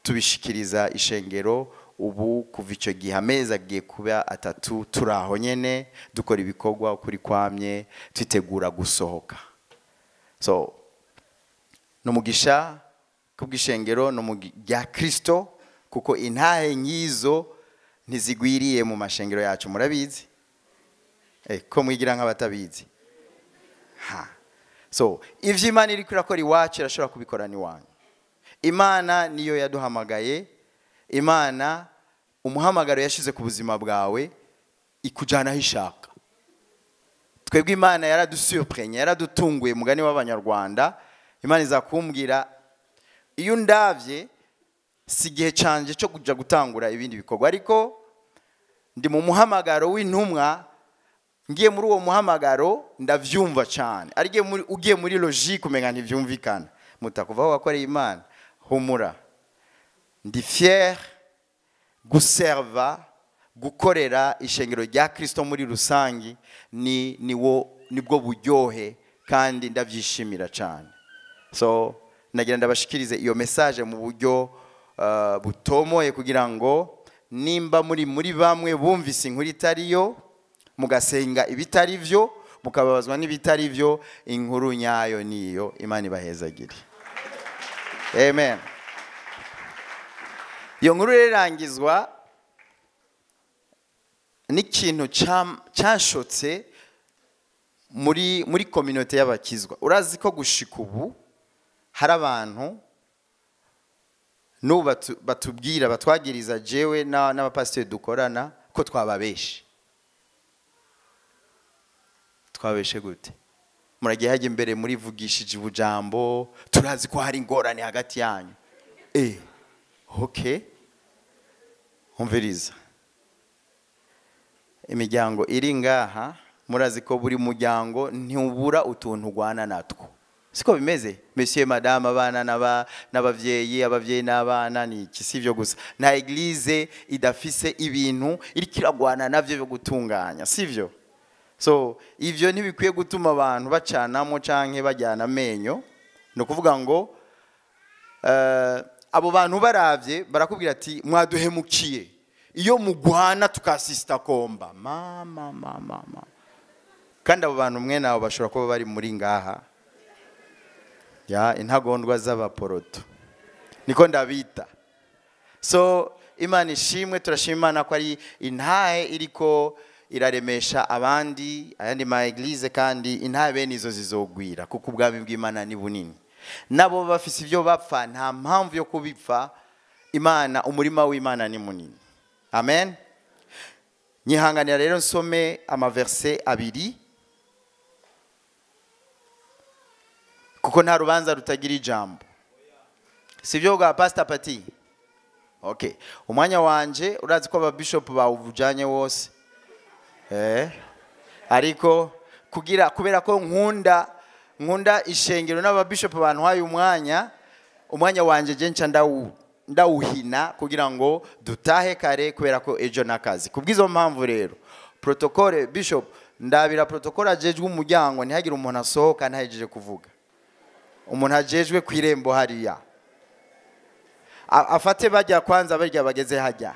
tubishikiriza ishengero. Ubu kuva ico gihe amezi agiye kuba 3 turaho nyene dukora ibikorwa kuri kwamye, twitegura gusohoka. So numugisha kubwishengero no mu ya Kristo, kuko intahe nyizo ntizigwiriye mu mashengero yacu, murabizi ko mwigira nk'abatabizi. So ivyo Imana iri kurakora iwacu irashobora kubikorana iwanyu. Imana niyo yaduhamagaye. Imana umuhamagaro yashize ku buzima bwawe ikujana aho ishaka. Twebwe Imana yaradusurprenye, yaradutunguye, mugani w'Abanyarwanda. Imana izakumbwira iyo ndavye si gihe canje cyo kuja gutangura ibindi bikorwa, ariko ndi mu muhamagaro w'intumwa ngiye muri uwo muhamagaro ndavyumva cyane ari ugiye muri logique umenga ntivyumvikana mutakuvaho wakoreye Imana humura ndi fier guserva gukorera ishengero rya Kristo muri rusangi nibwo buryohe kandi ndavyishimira cyane so nagira ndabashikirize iyo message mu buryo butomoye kugira ngo nimba muri bamwe bumvise inkuru itariyo mugasenga ibitari byo mukababazwa n'ibitari byo inkuru nyayo niyo Imana ibahezagire amen. Iyo nkuru irangizwa n'ikintu cyashotse muri community y'abakizwa. Urazi ko gushika ubu hari abantu n'ubu batubwira batwagiriza jewe n'abapasiteri dukorana ko twababeshe. Twabeshe gute? Muragiye hajye imbere muri vugishije ubujambo turazi ko hari ingorane hagati yanyu. Okay. Umviriza. Imiryango iri ngaha murazi ko buri muryango ntubura utuntu ugwana natwo. Siko bimeze? Monsieur madame abana n'abavyeyi abavyeyi n'abana ni iki sivyo gusa. Na eglise idafise ibintu irikiragwana navyo byo gutunganya, sivyo? So ivyo ntibikwiye gutuma abantu bacanamo canke bajyana amenyo. No kuvuga ngo abo bantu baravye barakubwira ati mwaduhemukiye iyo mugwana tukasista komba mama kandi abo bantu mwe nawo bashobora kuba bari muri ngaha ya intagondwa z'abaporoto niko ndabita. So Imana ishimwe turashima Imana ko ari intahe iriko iraremesha ayandi ma eglise kandi intahe bene izo zizogwira kuko ubwami bw'Imana ni bunini. Nabo bafise ivyo bapfa nta mpamvu yo kubipfa. Imana umurima w'Imana ni munini. Amen. Nyihanganira rero nsome amaverse abiri kuko nta rubanza rutagira ijambo. Sivyo bwa Pastor Pati? Okay. Umwanya wanje urazi ko aba bishop bawuvujanye wose. Ariko kubera ko nkunda ishengero n'ababishop abantu haye umwanya wanje je nca ndawuhina kugira ngo dutahe kare kubera ko ejo nakazi. Kubwizo mpamvu rero protocole bishop ndabira protocole ajejwe umuryango ntihagire umuntu asohoka ntahejeje kuvuga. Umuntu ajejwe kwirembo hariya afate bajya kwanza barya bageze hajya.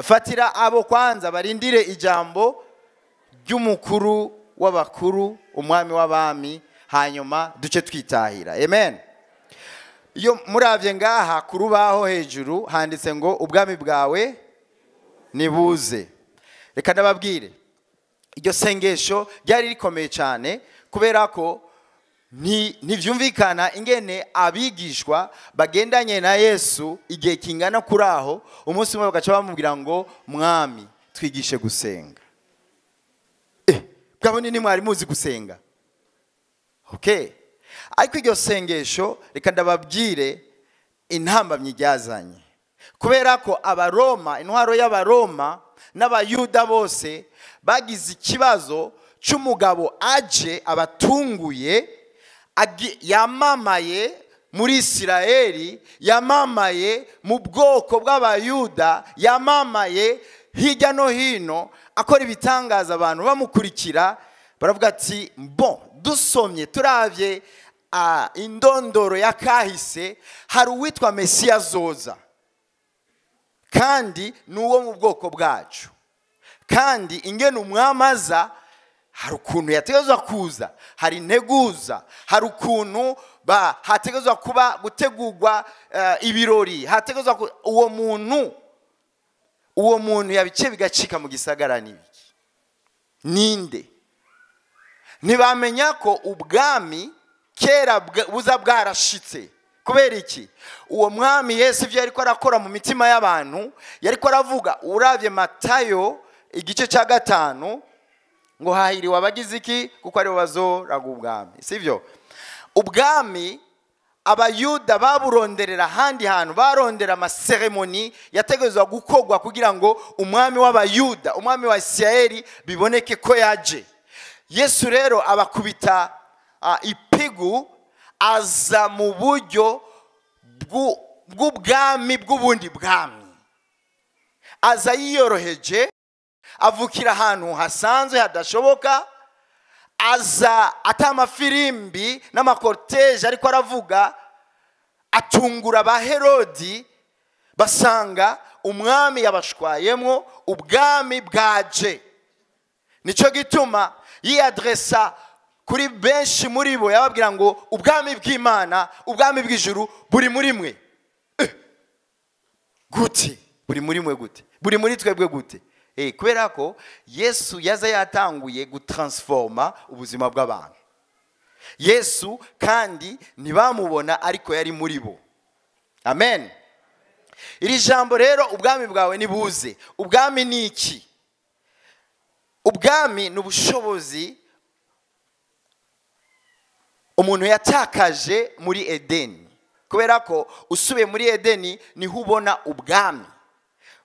Fatira abo kwanza barindire ijambo ry'umukuru w'abakuru umwami w'abami hanyuma duce twitahira. Amen. Iyo muravye ngaha kurubaho hejuru handitse ngo ubwami bwawe nibuze. Reka ndababwire iryo sengesho ryari rikomeye cyane kubera ko ntivyumvikana ingene abigishwa bagendanye na Yesu igihe kingana kuraho umunsi umwe bagaca bamubwira ngo mwami twigishe gusenga. Kabone ni mwari muzi gusenga. Okay. Ariko iryo sengesho reka ndababwire intambamye ryazanye kubera ko abaroma intwaro y'abaroma n'abayuda bose bagize ikibazo cy'umugabo aje abatunguye yamamaye muri Isirayeli, yamamaye mu bwoko bw'abayuda, yamamaye hirya no hino akora ibitangaza abantu bamukurikira baravuga ati dusomye turavye indondoro ya kahise hari uwitwa Mesiya zoza kandi nuwo mu bwoko bwacu kandi ingene umwamaza hari ukuntu yategezwa kuza, hari integuza, hari ukuntu hategezwa kuba gutegurwa ibirori, hategezwa uwo muntu yabice bigacika mu gisagara n'ibiki. Ninde? Ntibamenya ko ubwami kera buza bwarashitse. Kubera iki? Uwo mwami Yesu ivyo yariko arakora mu mitima y'abantu yariko aravuga uravye Matayo igice cya 5 ngo hahiriwe abagize iki kuko ari bazoraga ubwami. Sivyo? Ubwami abayuda baburonderera ahandi hantu, barondera amaseremoni yategerezwa gukorwa kugira ngo umwami w'abayuda, umwami wa Isirayeli biboneke ko yaje. Yesu rero abakubita ipigu, aza mu buryo bw'ubwami bw'ubundi bwami, aza yiyoroheje, avukira ahantu hasanzwe hadashoboka, aza atamafirimbi n'amakorteje ariko aravuga, atungura ba Herodi, basanga umwami yabashwayemwo, ubwami bwaje. Nico gituma yiyadresa kuri benshi muri bo, yababwira ngo ubwami bw'Imana, ubwami bw'ijuru buri muri mwe. Gute? Buri muri mwe gute? Buri muri twebwe gute? Kubera ko Yesu yaza yatanguye gutransforma ubuzima bw'abantu. Yesu kandi ntibamubona ariko yari muri bo. Amen. Iri jambo rero ubwami bwawe nibuze. Ubwami ni iki? Ubwami ni ubushobozi umuntu yatakaje muri Edeni. Kubera ko usubiye muri Edeni niho ubona ubwami.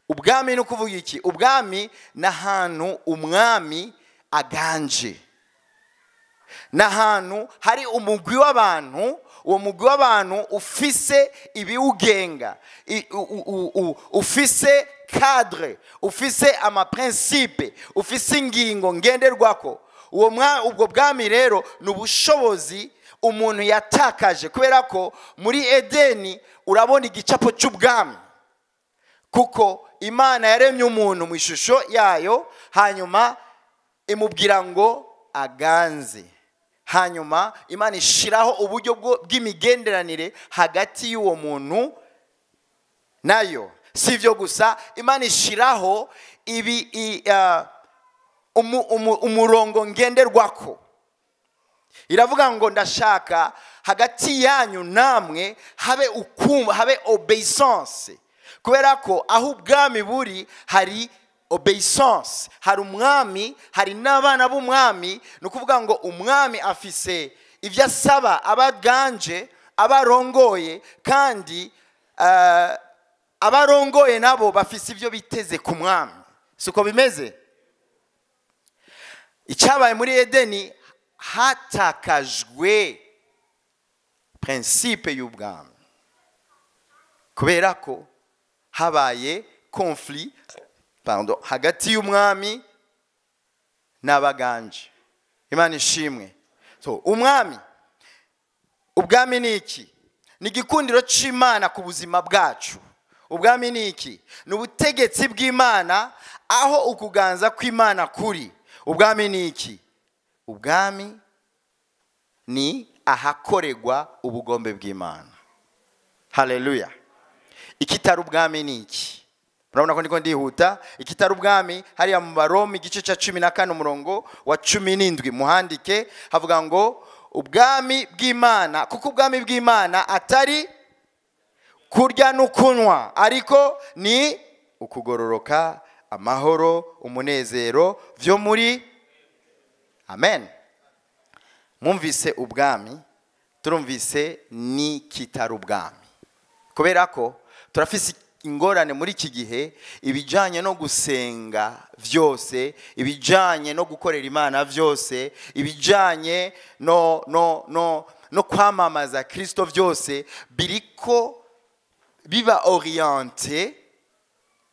Ubwami ni ukuvuga iki? Ubwami ni ahantu umwami aganje, ni ahantu hari umugwi w'abantu, uwo mugwi w'abantu ufise ibiwugenga, ufise cadre, ufise amaprincipe, ufise ingingo ngenderwako. Ubwo bwami rero ni ubushobozi umuntu yatakaje, kubera ko muri Edeni urabona igicapo cy'ubwami, kuko Imana yaremye umuntu mu ishusho yayo, hanyuma imubwira ngo aganze, hanyuma Imana ishiraho uburyo bw'imigenderanire hagati y'uwo muntu nayo. Sivyo gusa, Imana ishiraho umurongo ngenderwako. Iravuga ngo ndashaka hagati yanyu namwe habe ukumva, habe obeissance. Kubera ko aho ubwami buri hari obeissance, hari umwami, hari n'abana b'umwami. Ni ukuvuga ngo umwami afise ibyo asaba abaganje, abarongoye, kandi abarongoye nabo bafise ibyo biteze ku mwami. Siko bimeze? Icyabaye muri Edeni, hatakajwe principe y'ubwami, kubera ko habaye conflit hagati y'umwami n'abaganje. Imana ishimwe. So umwami, ubwami ni iki? Ni igikundiro c'Imana ku buzima bwacu. Ubwami ni iki? Ni ubutegetsi bw'Imana, aho ukuganza kw'Imana kuri. Ubwami ni iki? Ubwami ni ahakorerwa ubugombe bw'Imana. Haleluya. Ikitari ubwami ni iki? Murabona ko ndiko ndihuta. Ikitari ubwami hariya mu Baroma igice cya 14 umurongo wa 17 muhandike, havuga ngo ubwami bw'Imana, kuko ubwami bw'Imana atari kurya no kunywa, ariko ni ukugororoka, amahoro, umunezero vyo muri. Amen. Mwumvise ubwami, turumvise ni kitari ubwami. Kubera ko turafise ingorane muri iki gihe, ibijanye no gusenga vyose, ibijanye no gukorera Imana vyose, ibijanye no kwamamaza Kristo vyose biriko biba orienté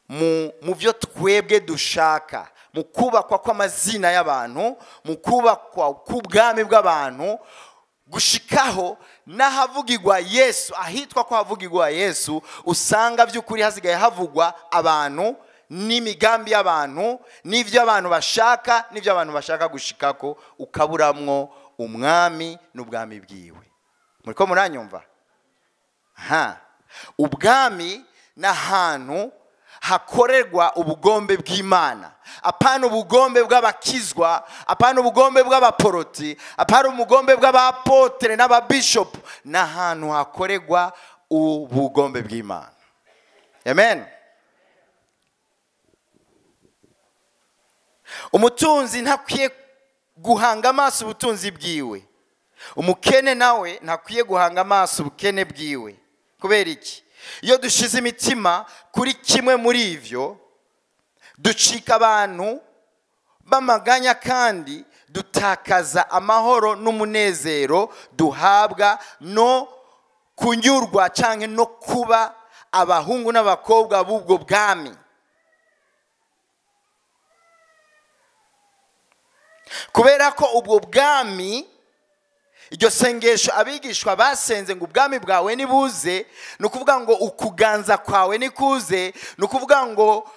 mu vyo twebwe dushaka, mu kubakwa kw'amazina y'abantu, mu kubakwa k'ubwami bw'abantu, gushikaho n'ahavugirwa Yesu, ahitwa ko havugirwa Yesu, usanga by'ukuri hasigaye havugwa abantu n'imigambi y'abantu, n'ivyo abantu bashaka, n'ivyo abantu bashaka gushikako, ukaburamwo umwami n'ubwami bwiwe. Muriko muranyumva? Ubwami n'ahantu hakorerwa ubugombe bw'Imana, apana ubugombe bw'abakizwa, apana ubugombe bw'abaporoti, apana ubugombe bw'abapotre n'ababishop, n'ahantu hakorerwa ubugombe bw'Imana. Amen. Umutunzi ntakwiye guhanga amaso ubutunzi bwiwe, umukene nawe ntakwiye guhanga amaso ubukene bwiwe. Kubera iki? Iyo dushize imitima kuri kimwe muri ivyo, ducika abantu b'amaganya kandi dutakaza amahoro n'umunezero duhabwa no kunyurwa canke no kuba abahungu n'abakobwa b'ubwo bwami. Kubera ko ubwo bwami, iryo sengesho abigishwa basenze ngo ubwami bwawe nibuze, nukuvuga ngo ukuganza kwawe nikuze, nukuvuga ngo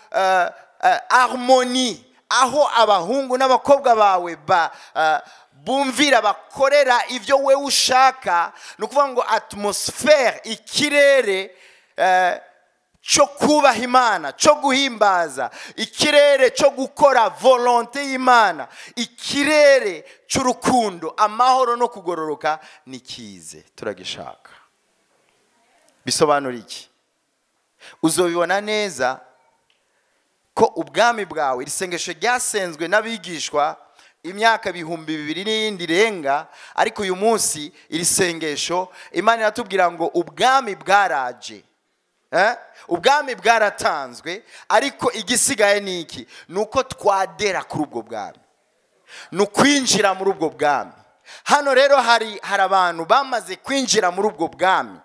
harmony, aho abahungu n'abakobwa bawe bumvira bakorera ivyo we ushaka, nukuvuga ngo atmosphere, ikirere cyo kubaha Imana, cyo guhimbaza, ikirere cyo gukora volonté y'Imana, ikirere cy'urukundo, amahoro no kugororoka nikize turagishaka. Bisobanura iki? Uzobibona neza ko ubwami bwawe, irisengesho ryasenzwe n'abigishwa imyaka 2000 n'iyindi renga, ariko uyu munsi irisengesho Imana iratubwira ngo ubwami bwaraje. Ubwami bwaratanzwe, ariko igisigaye niki? Nuko twadera kuri ubwo bwami, nukwinjira muri ubwo bwami. Hano rero hari abantu bamaze kwinjira muri ubwo bwami,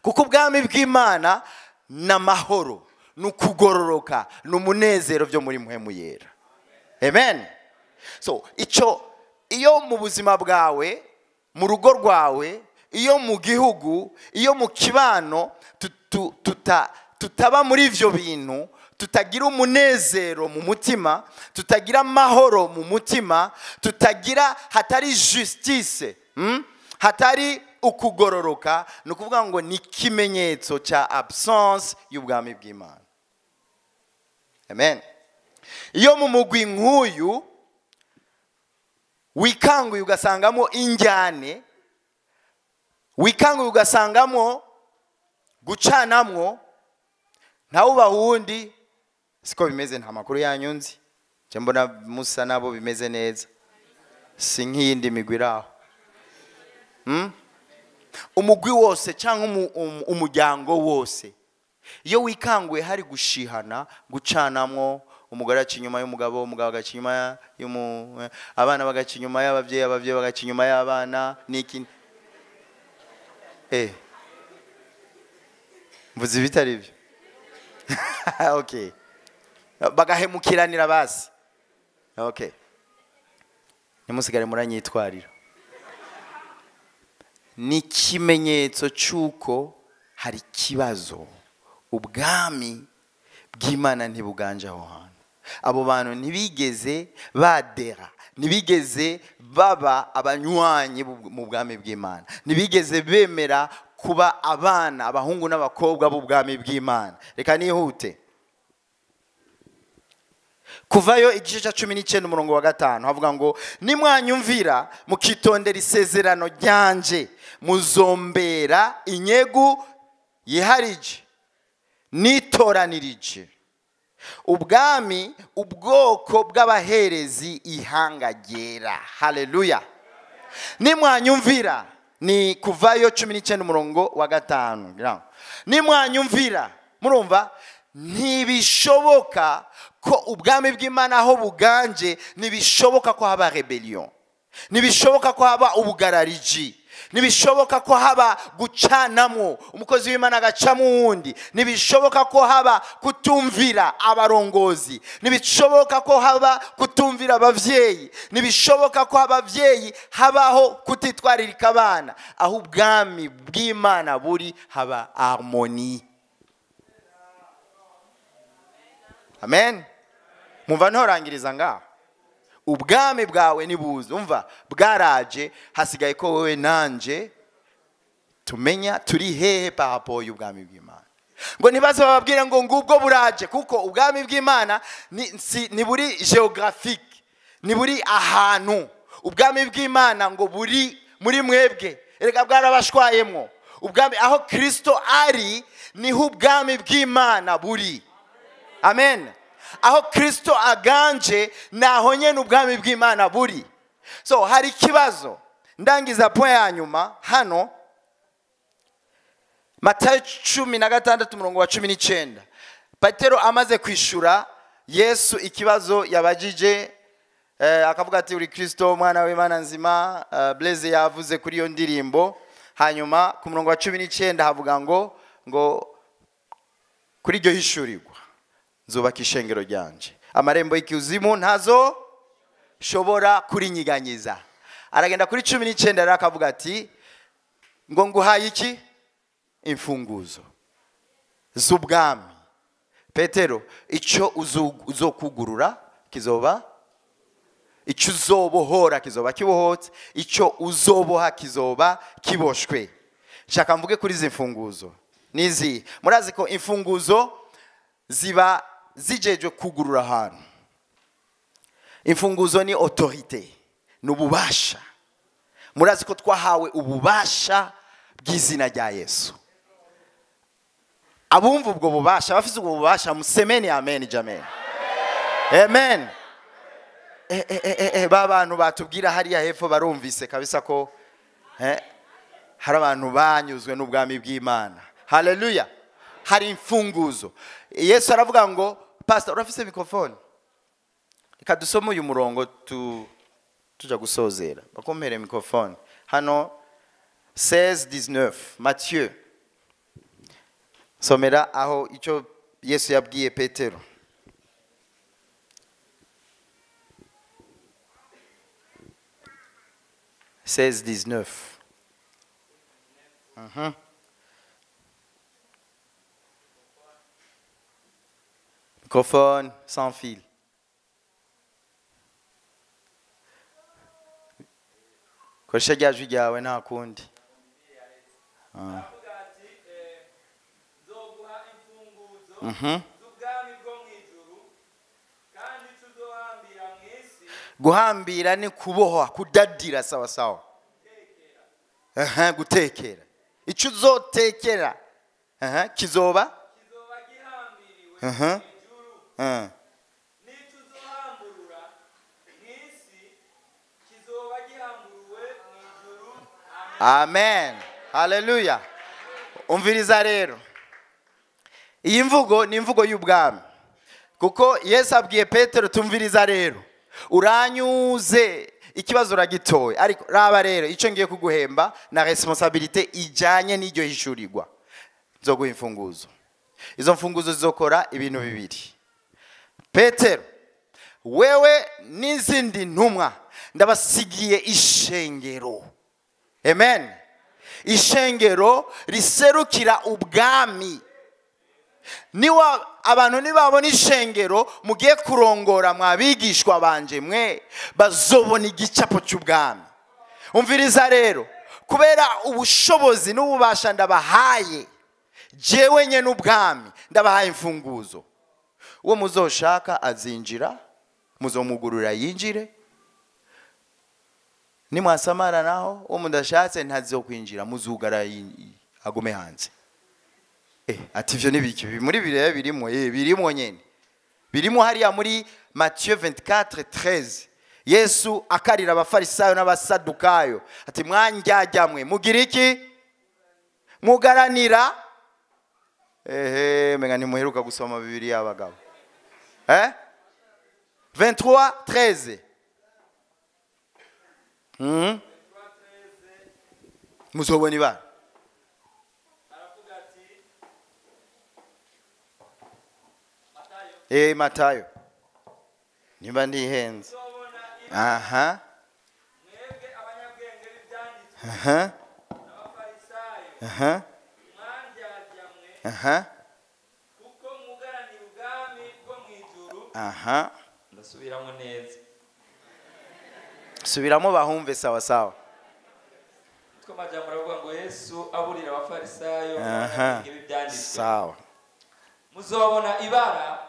kuko ubwami bw'Imana n'amahoro, nukugororoka, n'umunezero byo muri mpwemu yera. Amen. So iyo mu buzima bwawe, mu rugo rwawe, iyo mu gihugu, iyo mu kibano tutaba muri ivyo bintu, tutagira umunezero mu mutima, tutagira amahoro mu mutima, tutagira, hatari justice, hatari ukugororoka, nukuvuga ngo ni kimenyetso cha absence y'ubwami bw'Imana. Amen. Iyo mu mugwi nk'uyu wikanguye ugasangamo injyane, wikanguye ugasangamo gucanamwo, ntawe bahundi siko bimeze, nta makuru yanyu nzi, cyo mbona musa nabo bimeze neza, si nk'iyindi migwi iraho. Umugwi wose cyangwa umuryango wose, iyo wikanguye hari gushihana, gucanamwo, umugore aca inyuma y'umugabo, umugabo agaca inyuma abana bagaca inyuma y'abavyeyi, abavyeyi bagaca inyuma y'abana, niki mvuze bitari byo. Okay, bagahemukiranira basi. Okay, nimusigare muranyitwarira. Ni kimenyetso cyuko hari kibazo, ubwami bw'Imana ntibuganje aho hantu. Abo bantu ntibigeze badera, ntibigeze baba abanywanyi mu bwami bw'Imana, ntibigeze bemera kuba abana, abahungu n'abakobwa b'ubwami bw'Imana. Reka nihute. Kuvayo igice cya 19 umurongo wa 5 havuga ngo nimwanyumvira mukitondera isezerano ryanje, muzombera inyegu yiharije nitoranirije, ubwami, ubwoko bw'abaherezi, ihanga ryera. Haleluya. Nimwanyumvira, ni Kuvayo 19 umurongo wa 5. Nimwanyumvira, murumva, ntibishoboka ko ubwami bw'Imana aho buganje, ntibishoboka ko haba rebellion, ntibishoboka ko haba ubugarariji, ntibishoboka ko haba gucanamwo, umukozi w'Imana agacamo uwundi, ntibishoboka ko haba kutumvira abarongozi, ntibishoboka ko haba kutumvira abavyeyi, ntibishoboka ko abavyeyi habaho kutitwaririka abana. Aho ubwami bw'Imana buri haba harmony. Amen. Mumva ntorangiriza ngaho. Ubwami bwawe nibuze, umva, bwaraje, hasigaye ko wewe nanje tumenya turi hehe papo y'ubwami bw'Imana. Ngo nibaze bababwire ngo ngubwo buraje, kuko ubwami bw'Imana ni buri geographique, ni buri ahantu. Ubwami bw'Imana ngo buri muri mwebwe, erega bwarabashwayemwo. Ubwami aho Kristo ari niho ubwami bw'Imana buri. Amen. Aho Kristo aganje naho nyene ubwami bw'Imana buri. So hari kibazo, ndangiza point ya nyuma hano Matayo 16:19 Petero amaze kwishura Yesu ikibazo yabajije akavuga ati uri Kristo mwana w'Imana nzima. Blaise yavuze kuri iyo ndirimbo. Hanyuma ku murongo wa 19 havuga ngo kuri iryo hishurirwa nzubaka ishengero ryanje, amarembo y'ikuzimu ntazo shobora kurinyiganyiza. Aragenda kuri 19 rero akavuga ati ngo nguhaye iki? Imfunguzo z'ubwami. Petero, icyo uzokugurura kizoba, icyo uzobohora kizoba kibohotse, icyo uzoboha kizoba kiboshwe. Shaka mvuge kuri izi mfunguzo nizi. Murazi ko imfunguzo ziba zijeje kugurura ahantu. Imfunguzo ni autorité, n'ububasha. Murazi ko twahawe ububasha bw'izina rya Yesu. Abumva ubwo bubasha, bafite ubwo bubasha musemeni amen jamen. Amen. Babantu batubwira hariya hepfo barumvise kabisa ko hari abantu banyuzwe n'ubwami bw'Imana. Haleluya. Hari imfunguzo. Yesu aravuga ngo pastor urafise microphone. Reka dusome uyu murongo tuja gusozera. Bakompere microphone. Hano 16:19 Matthieu. Somera aho icyo Yesu yabwiye Petero. Says 19. Microphone sans fil. Koresha rya jwi ryawe nta kundi. Guhambira ni kuboha, kudadira sawa sawa. Gutekera. Icyo uzotekera kizoba gihambiriwe ijuru. N'icyo uzohamburura mw'isi kizoba gihamburuwe mw'ijuru. Amen. Haleluya. Umviriza rero. Iyi mvugo ni imvugo y'ubwami. Kuko Yesu abwiye Petero tumviriza rero. Uranyuze ikibazo uragitoye, ariko raba rero icyo ngiye kuguhemba na responsabilité ijanye n'iryo hishurirwa. Nzoguha imfunguzo. Izo mfunguzo zizokora ibintu bibiri. Petero, wewe n'izindi ntumwa ndabasigiye ishengero. Amen. Ishengero riserukira ubwami. Niwa abantu nibabona ishengero mugiye kurongora mwabigishwa banje mwe bazobona igicapo cy'ubwami. Umviriza rero, kubera ubushobozi n'ububasha ndabahaye jewe nye n'ubwami, ndabahaye imfunguzo. Uwo muzoshaka azinjira, muzomugurura yinjire. Nimwasamara naho uwo mudashatse ntazokwinjira, muzugara agume hanze. Ati ivyo nibiki muri bireye birimo birimo nyene. Birimo hariya muri Matthieu 24:13. Yesu akarira abafarisayo n'abasadukayo ati mwanjyajyamwe mugira iki? Mugaranira. Menga ntimuheruka gusoma Bibiliya y'abagabo. 23:13. Muzobona ibara. Matayo. Nimba ndihenze. Mwebwe abanyabwenge b'ibyanditswe. N'abafarisayo. Mwanjyajyamwe. Kuko mugaranira ubwami bwo mw'ijuru. Ndasubiramo neza. Subiramo bahumve sawa sawa. Twamajyamwe aravuga ngo Yesu aburira abafarisayo n'abanyabwenge b'ibyanditswe. Sawa. Muzobona ibara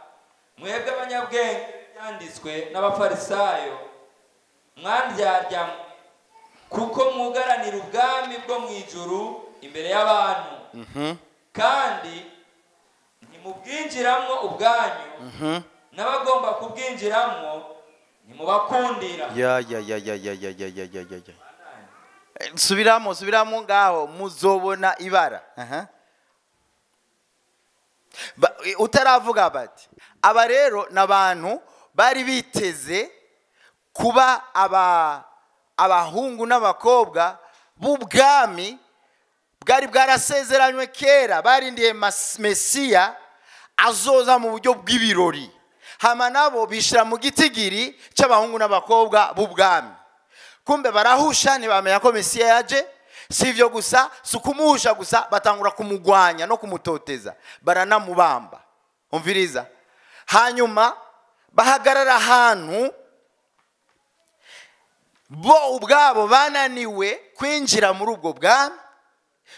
mwebwe abanyabwenge byanditswe n'abafarisayo mwandyarya kuko mwugaranira ubwami bwo mw'ijuru imbere y'abantu kandi ntimubwinjiramwo ubwanyu n'abagomba kubwinjiramwo ntimubakundira. subiramo ngaho muzobona ibara. Utaravuga bati aba rero nabantu bari biteze kuba abahungu n'abakobwa b'ubwami bwari bwarasezeranywe kera, barindiye Mesiya azoza mu buryo bw'ibirori. Hama nabo bishira mu gitigiri cy'abahungu n'abakobwa b'ubwami. Kumbe barahusha ntibamenya ko Mesiya yaje. Sivyo gusa, sukumuhusha gusa, batangura kumugwanya no kumutoteza, baranamubamba. Umviriza. Hanyuma bahagarara ahantu bo ubwabo bananiwe kwinjira muri ubwo bwami.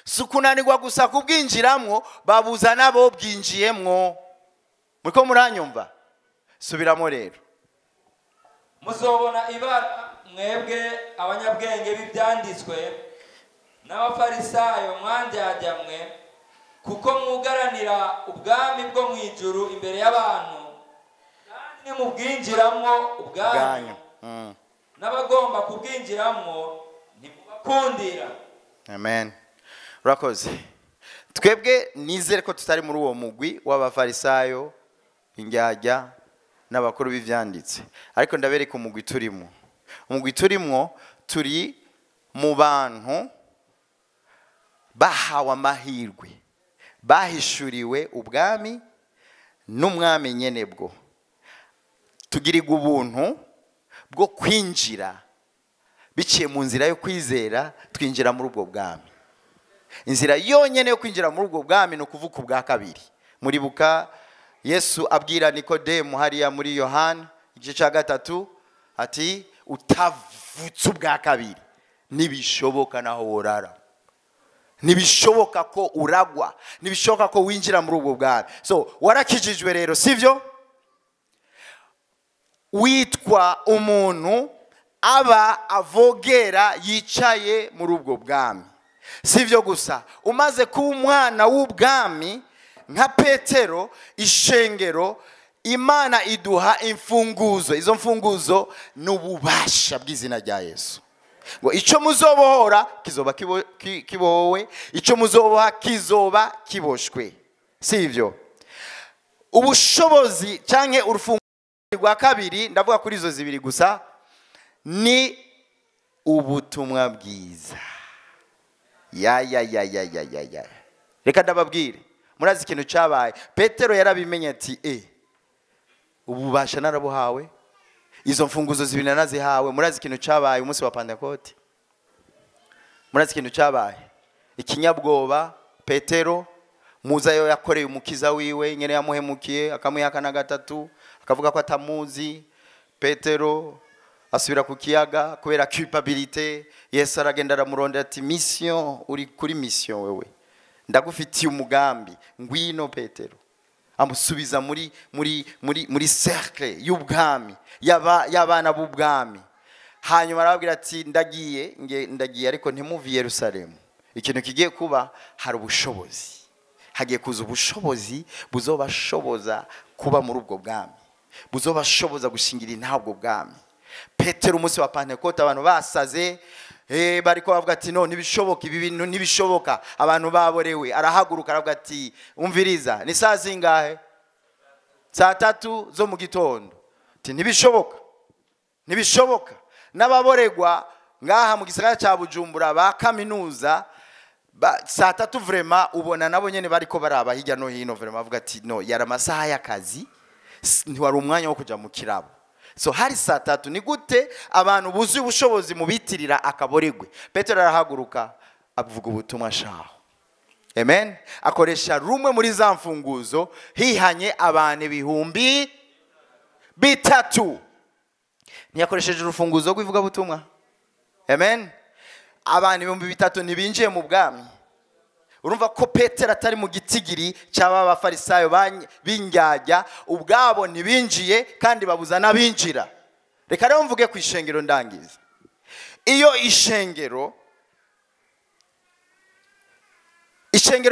Sukunanirwa gusa kubwinjiramwo, babuza nabo bwinjiyemwo. Muriko muranyumva? Subiramo rero. Muzobona ibara mwebwe abanyabwenge b'ibyanditswe n'abafarisayo mwandyajyamwe, kuko mwugaranira ubwami bwo mu ijuru imbere y'abantu, kandi nimubwinjiramwo ubwanyu n'abagomba kubwinjiramwo ntimubakundira. Amen. Urakoze. Twebwe nizere ko tutari muri uwo mugwi w'abafarisayo, indyajya n'abakuru b'ivyanditse, ariko ndabereka umugwi turimo. Umugwi turimo turi mu bantu bahawe amahirwe, bahishuriwe ubwami n'umwami nyene bwo. Tugirirwa ubuntu bwo kwinjira biciye mu nzira yo kwizera, twinjira muri ubwo bwami. Inzira yonyene yo kwinjira muri ubwo bwami no kuvuka ubwa kabiri. Muribuka Yesu abwira Nikodemu hariya muri Yohana igice cya 3 ati utavutse ubwa kabiri nibishoboka naho worara, nibishoboka ko uragwa, nibishoboka ko winjira muri ubwo bwami. So warakijijwe rero, sivyo? Witwa umuntu aba avogera yicaye muri ubwo bwami. Sivyo gusa, umaze kuba umwana w'ubwami nka Petero, ishengero Imana iduha imfunguzo. Izo mfunguzo n'ububasha bw'izina rya Yesu. Ngo icyo muzobohora kizoba kibohowe, icyo muzoboha kizoba kiboshwe. Sivyo? Ubushobozi canke urufunguzo rwa kabiri, ndavuga kuri izo zibiri gusa, ni ubutumwa bwiza. Ya. Reka ndababwire, murazi ikintu cyabaye. Petero yarabimenye ati ububasha narabuhawe, izo mfunguzo zibiri narazihawe. Murazi ikintu cyabaye umunsi wa Pentecote? Murazi ikintu cyabaye? Ikinyabwoba Petero muzayo yakoreye umukiza wiwe, nyene yamuhemukiye akamwihakana gatatu, akavuga ko atamuzi. Petero asubira ku kiyaga kubera culpabilité. Yesu aragenda aramurondera ati mission, uri kuri mission wewe, ndagufitiye umugambi, ngwino Petero. Amusubiza muri cercle y'ubwami, y'abana b'ubwami. Hanyuma arababwira ati ndagiye ariko ntimuvi Yerusalemu. Ikintu kigiye kuba, hari ubushobozi, hagiye kuza ubushobozi buzobashoboza kuba muri ubwo bwami, buzobashoboza gushingira intabwo bwami. Petero umunsi wa Pentecote abantu basaze, bariko bavuga ati no nibishoboka, ibi bintu nibishoboka. Abantu baborewe, arahaguruka aravuga ati umviriza, ni saa zingahe? Saa 3 zo mu gitondo. Ati ntibishoboka. N'ababoregwa ngaha mu gisagara cya Bujumbura ba kaminuza, saa 3 vraiment ubona nabo nyene bariko baraba hirya no hino, vraiment bavuga ati no yara amasaha y'akazi, ntiwari umwanya wo kuja mu kirabo. So hari saa 3, ni gute abantu buzi ubushobozi mu bitirira akaboregwe? Petero arahaguruka avuga ubutumwa shaho. Amen. Akoresha rumwe muri za mfunguzo, hihanye abantu 3,000. Ntiyakoresheje urufunguzo rw'ivuga butumwa. Amen. Abantu 3,000 ntibinjiye mu bwami. Urumva ko Petero atari mu gitigiri cy'aba bafarisayo binjyajya, ubwabo ntibinjiye kandi babuza n'abinjira. Reka rero mvuge ku ishengero ndangiza. Iyo ishengero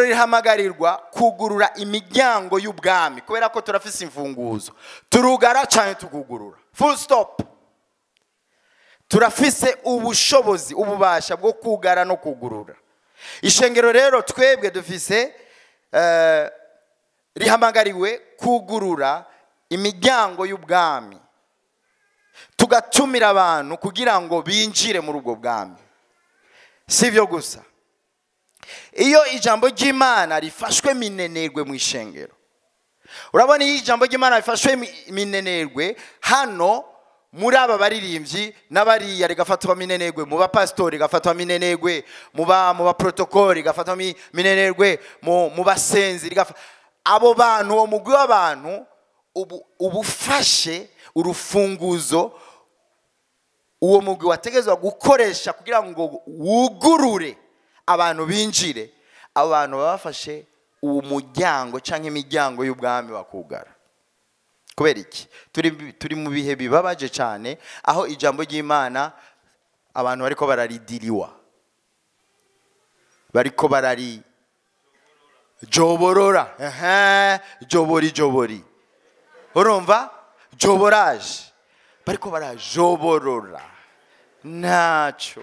rihamagarirwa kugurura imiryango y'ubwami, kubera ko turafise imfunguzo, turugara cyane tugugurura. Full stop. turafise ubushobozi ububasha bwo kugara no kugurura. Ishengero rero twebwe dufise rihamagariwe kugurura imiryango y'ubwami, tugatumira abantu kugira ngo binjire muri ubwo bwami. Sivyo gusa, iyo ijambo ry'Imana rifashwe minenerwe mu ishengero, urabona iyo ijambo ry'Imana rifashwe minenerwe hano muri aba baririmbyi n'abariya, rigafatwa minenerwe mu bapastori, rigafatwa minenerwe mu ba protocol, rigafatwa minenerwe mu basenzi, abo bantu, uwo mugwi w'abantu ubufashe urufunguzo uwo mugwi wategezwa gukoresha kugira ngo wugurure abantu binjire. Abantu babafashe uwo muryango canke imiryango y'ubwami bakugara. Kubera iki? Turi mu bihe bibabaje cyane, aho ijambo ry'Imana abantu bariko bararidiriwa, bariko barari joborora. Jobori urumva, joborage, bariko barajoborora. Naco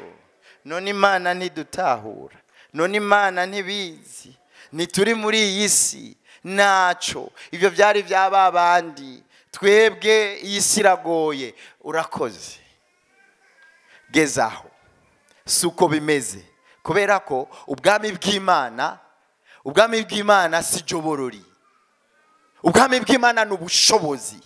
none Imana ntidutahura, none Imana ntibizi, ntituri muri iyi si. Naco ivyo byari by'ababandi, twebwe iyi si iragoye. Urakoze, gezaho, suko bimeze. Kubera ko ubwami bw'Imana si joborori, ubwami bw'Imana n'ubushobozi.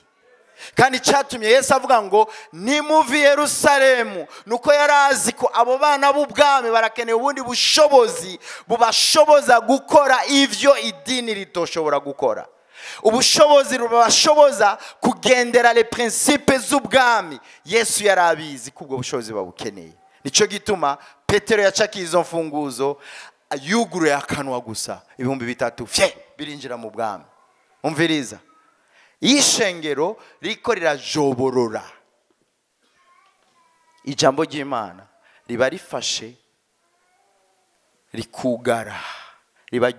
Kandi cyatumye Yesu avuga ngo nimuvi Yerusalemu, nuko yarazi ko abo bana b'ubwami barakeneye ubundi bushobozi bubashoboza gukora ivyo idini ritoshobora gukora. Ubushobozi rubashoboza kugendera les principes z'ubwami. Yesu yarabizi ko ubwo bushobozi babukeneye. Nico gituma Petero yacakiye izo mfunguzo, yuguruye akanwa gusa, 3,000 birinjira mu bwami. Umviriza, ishengero riko rirajoborora, ijambo ry'Imana riba rifashe rikugara, riba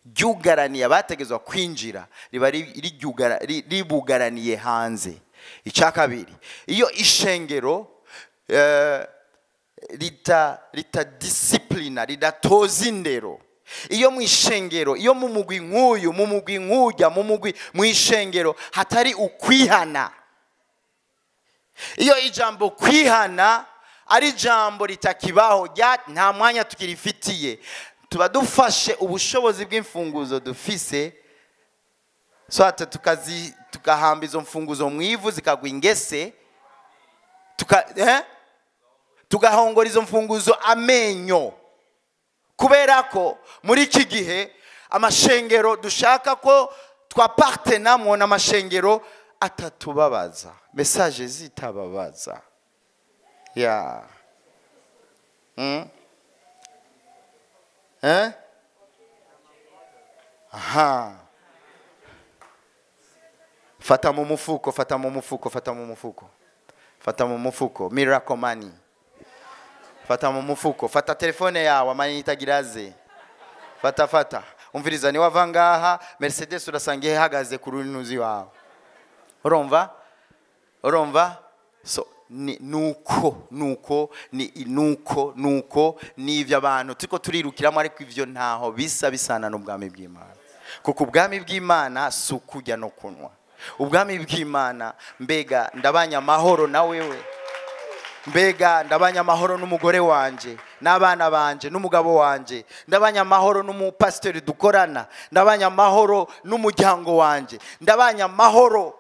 ryugaraniye abategezwa kwinjira, riba ribugaraniye hanze. Icya kabiri, iyo ishengero rita disciplina, ridatoza indero, iyo mu ishengero, iyo mu mugwi nk'uyu, mu mugwi nk'ujya, mu ishengero hatari ukwihana, iyo ijambo kwihana ari ijambo ritakibaho, nta mwanya tukirifitiye, tuba dufashe ubushobozi bw'imfunguzo dufise, swate tukahamba izo mfunguzo mu ivu zikagwa ingese, tugahongora izo mfunguzo amenyo. Kubera ko muri iki gihe amashengero dushaka ko twapartenamwo n'amashengero atatubabaza, message zitababaza. Aha, fata mu mufuko, miracle money. Fata mu mufuko, fata telefone yawe amayinite agiraze, fata. Umviriza, ni wava ngaha Mercedes urasangiye ihagaze ku runuzi wawe. Urumva? So nuko n'ivyo abantu turiko turirukiramo, ariko ivyo ntaho bisana n'ubwami bw'Imana. Kuko ubwami bw'Imana sukurya no kunwa. Ubwami bw'Imana, mbega ndabanya amahoro na wewe, mbega ndabanya amahoro n'umugore wanje n'abana banje n'umugabo wanje, ndabanya amahoro n'umupasiteri dukorana, ndabanya amahoro n'umuryango wanje, ndabanya amahoro,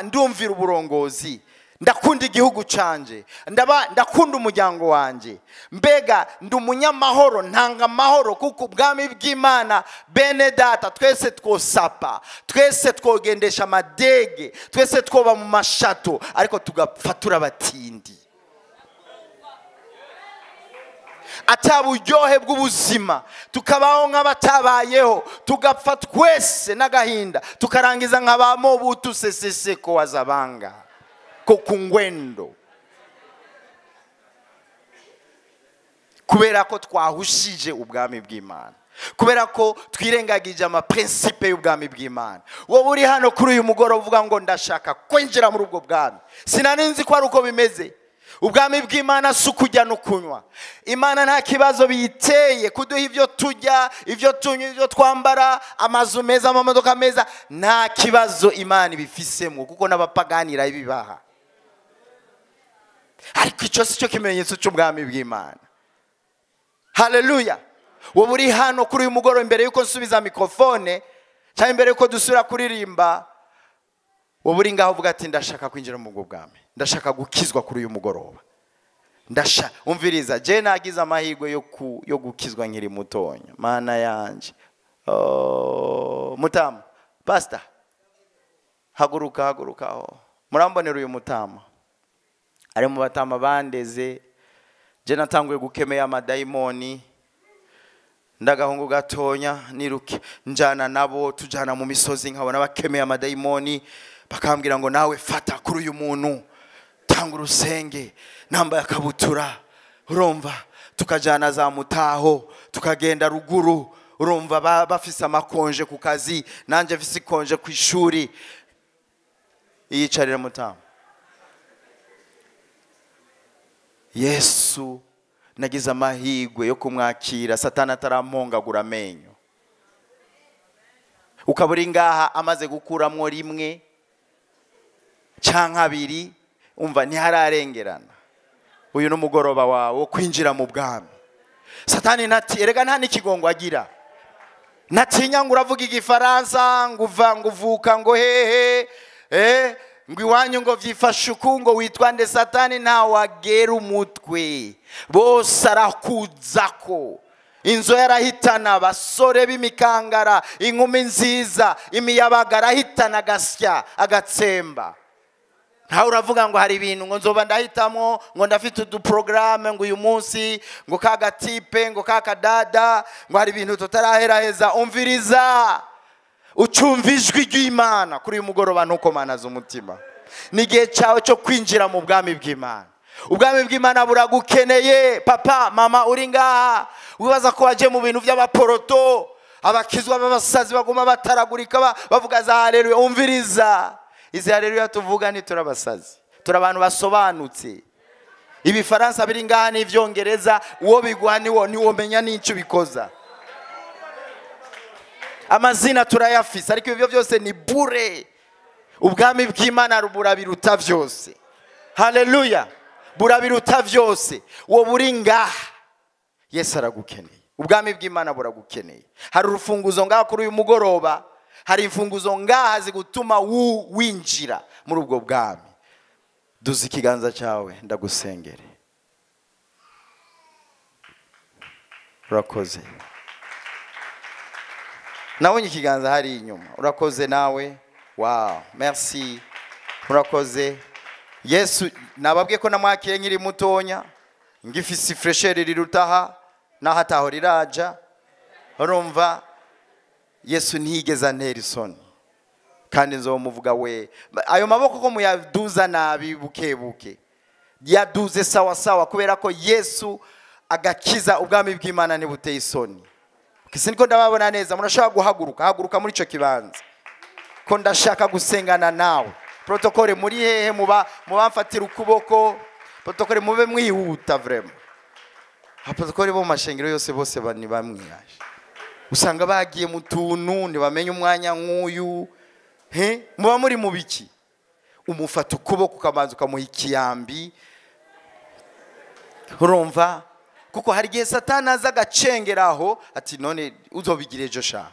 ndumvira uburongozi, ndakunda igihugu canje, ndakunda umuryango wanje, mbega ndi umunyamahoro, ntanga amahoro. Kuko ubwami bw'Imana, bene data, twese twosapa, twese twogendesha amadege, twese twoba mu mashato, ariko tugafatura abatindi, ataburyohe bw'ubuzima, tukabaho nk'abatabayeho, tugapfa twese n'agahinda, tukarangiza nk'abamobutu Sese Seko wazabanga ko kungwendo, kubera ko twahushije ubwami bw'Imana, kubera ko twirengagije amaprincipe y'ubwami bw'Imana. Wowe uri hano kuri uyu mugoroba uvuga ngo ndashaka kwinjira muri ubwo bwami, sinarinzi ko ari uko bimeze, ubwami bw'Imana si ukujya no kunywa. Imana nta kibazo biyiteye kuduha ibyo tujya, ibyo tunywa, ibyo twambara, amazu meza, amamodoka meza. Nta kibazo Imana ibifisemo kuko n'abapagani irabibaha. Ariko icyo si cyo kimenyetso cy'ubwami bw'Imana. Haleluya. Wowe uri hano kuri uyu mugoroba, imbere yuko nsubiza mikrofone cyangwa imbere yuko dusubira kuririmba, wowe uri ngaho uvuga ati ndashaka kwinjira mu bwami, ndashaka gukizwa kuri uyu mugoroba. Umviriza, je nagize amahirwe yo gukizwa nkiri mutonya. Mana yanje. Mutama, pastor, haguruka. Murambonera uyu mutama. Ari mu batama bandeze. Je natanguye gukemea amadayimoni. Ndagahungu gatonya niruke njana nabo, tujana mu misozi nkabona bakemeye amadayimoni, bakambwira ngo nawe fata kuri uyu muntu, tanga urusenge, namba yakabutura. Urumva tukajana za Mutaho, tukagenda ruguru. Urumva bafise amakonje ku kazi, nanje mfise konje ku ishuri. Iyicarira Mutama. Yesu nagize amahirwe yo kumwakira, Satani atarampongagura amenyo. Ukaburi ngaha amaze gukuramwo rimwe canke abiri, umva ntihararengerana. Uyu n'umugoroba wawe wo kwinjira mu bwami. Satani erega nta n'ikigongo agira. Natinya ngo uravuga igifaransa, nguvuka ngo hehe, ngo iwanyu ngo vyifashe uku, ngo witwa nde. Satani nta wagera umutwe, bose arakuzako. Inzo yarahitana abasore b'imikangara, inkumi nziza, imiyabaga arahitana agasya agatsemba. Ntawe uravuga ngo hari ibintu ngo nzoba ndahitamo, ngo ndafite uduprograme, ngo uyu munsi ngo kagatipe, ngo kakadada, ngo hari ibintu tutaraheraheza. Umviriza, ucumva ijwi ry'Imana kuri uyu mugoroba, ntukomanaze umutima. N'igihe cyawe cyo kwinjira mu bwami bw'Imana. Ubwami bw'Imana buragukeneye. Papa, mama uri ngaha, wibaza ko waje mu bintu by'abaporoto, abakizwa b'abasazi baguma bataragurika bavuga za haleluya. Umviriza, izi haleluya tuvuga ni turabasazi, turabantu basobanutse. Ibifaransa biri ngaha n'ivyongereza, uwo biguha niwo menya n'icyo bikoza. Amazina turayafise, ariko ibyo byose ni bure. Ubwami bw'Imana burabiruta byose. Haleluya. Burabiruta byose. Uwo buri ngaha, Yesu aragukeneye. Ubwami bw'Imana buragukeneye. Hari urufunguzo ngaha kuri uyu mugoroba, hari imfunguzo ngaha zigutuma winjira muri ubwo bwami. Duzi ikiganza cyawe ndagusengere. Urakoze. Nabonye ikiganza hari inyuma. Urakoze nawe. Wow, merci. Urakoze. Yesu nababwiye ko namwakiye nkiri mutonya, ngifise fresheri rirutaha nahataho riraja. Urumva Yesu ntigeze antera isoni, kandi nzomuvuga we. Ayo maboko ko muyaduza nabi bukebuke, yaduze sawa sawa, kubera ko Yesu agakiza. Ubwami bw'Imana ntibuteye isoni. Niko ndababona neza. Murashaka haguruka muri ico kibanza ko ndashaka gusengana nawe. Protokole muri hehe? mubamfatira ukuboko. Protokole mube mwihuta vraiment. Protokole bo mashengero yose bose bani bamwiyaje, usanga bagiye mu tuntu ntibamenye umwanya nk'uyu. Muba muri mu biki? Umufata ukuboko ukabanza ukamuha ikiyambi. Urumva, kuko hari igihe Satani aza agacengeraho ati none uzobigire ejo sha.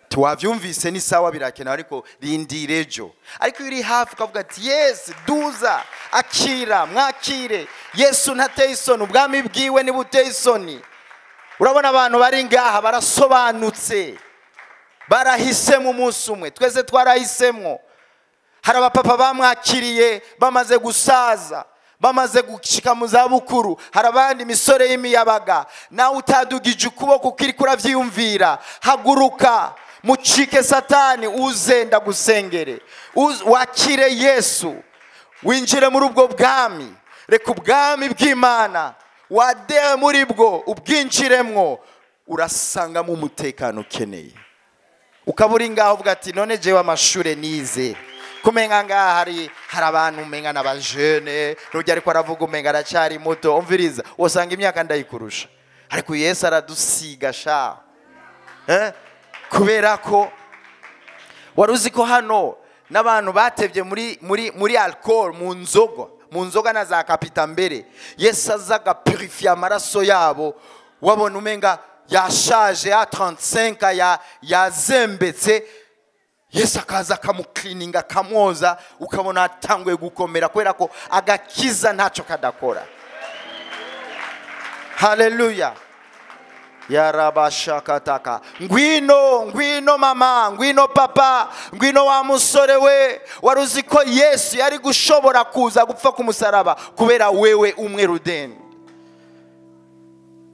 Tuwavyumvise ni sawa, birakenewe, ariko rindire ejo. Ariko uri hafi ukavuga ati yes, duza, akira, mwakire. Yesu ntateye isoni, ubwami bwiwe ntibuteye isoni. Urabona abantu bari ngaha barasobanutse, barahisemo umunsi umwe. Twese twarahisemo. Hari abapapa bamwakiriye bamaze gusaza, bamaze gushika mu zabukuru. Hari abandi misore y'imiyabaga. Nawe utadugije ukuboko ukiri kuravyiyumvira, haguruka, mucike Satani, uze ndagusengere. Wakire Yesu, winjire muri ubwo bwami. Reka ubwami bw'Imana wade muri bwo ubwinjiremwo, urasanga mu mutekano ukeneye. Ukaburi ngaho uvuga ati none jewe amashure nize, kumenga ngaha hari abantu umenga n'abajene n'ujya ariko aravuga umenga aracyari muto umviriza usanga imyaka ndayikurusha ariko Yesu aradusiga sha kubera ko wari uzi ko hano n'abantu batevye muri alcool mu nzoga na za kapita mbere Yesu azaga purifier amaraso yabo wabona umenga yashaje ya 35 yazembetse Yesu akaza akamuklininga akamwoza ukabona atanguye gukomera kubera ko agakiza ntacyo kadakora. Haleluya. Yarabashakataka. Ngwino mama, ngwino papa, ngwino wa musore we. Waruzi ko Yesu yari gushobora kuza gupfa ku musaraba kubera wewe umwe rudeni.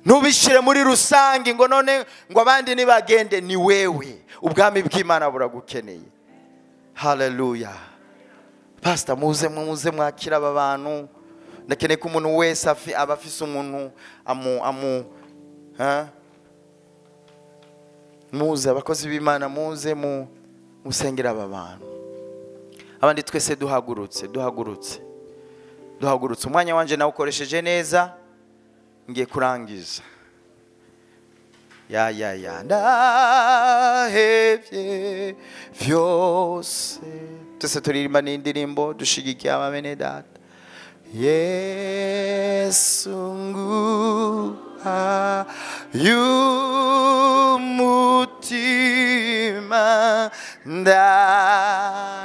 Ntubishire muri rusange ngo none ngo abandi nibagende, ni wewe. Ubwami bw'Imana buragukeneye. Haleluya. Pastor muze mwakira aba bantu. Ndakeneye ko umuntu wese aba afise umuntu muze abakozi b'Imana muze musengera aba bantu. Abandi twese duhagurutse. Umwanya wanje nawe ukoresheje neza, ngiye kurangiza. Ya ndahevye vyose. Twese turirimba n'indirimbo dushigikiye abamene data. Yesu nguha y'umutima ndahevye.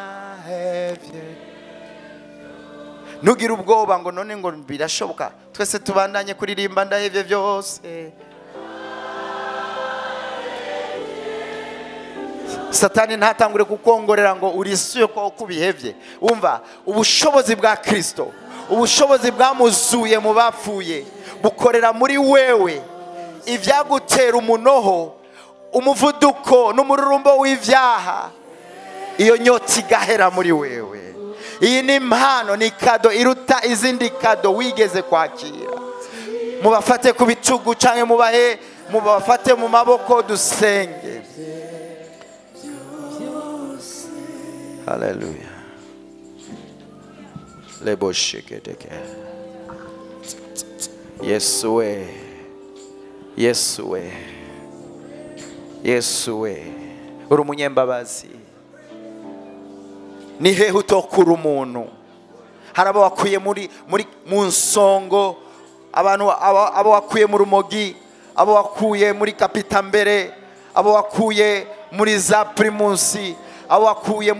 Nugira ubwoba ngo none ngo birashoboka. Twese tubandanye kuririmba ndahevye vyose. Satani ntatangure kukongorera ngo urisuye ko kubihevye. Umva ubushobozi bwa Kristo, ubushobozi bwamuzuye mu bapfuye bukorera muri wewe. Ivyagutera umunoho, umuvuduko n'umururumbo w'ivyaha, iyo nyota igahera muri wewe. Iyi ni impano, ni kado iruta izindi kado wigeze kwakira. Mubafate ku bitugu canke mubafate mu maboko dusenge. Hallelujah. Lebo shiketeke. Yesu we. Uri umunyembabazi. Ni hehe utokura umuntu? Harabo wakuye mu nsongo, abantu abo wakuye mu rumogi, abo wakuye muri kapita mbere, abo wakuye muri za primusi, abo wakuye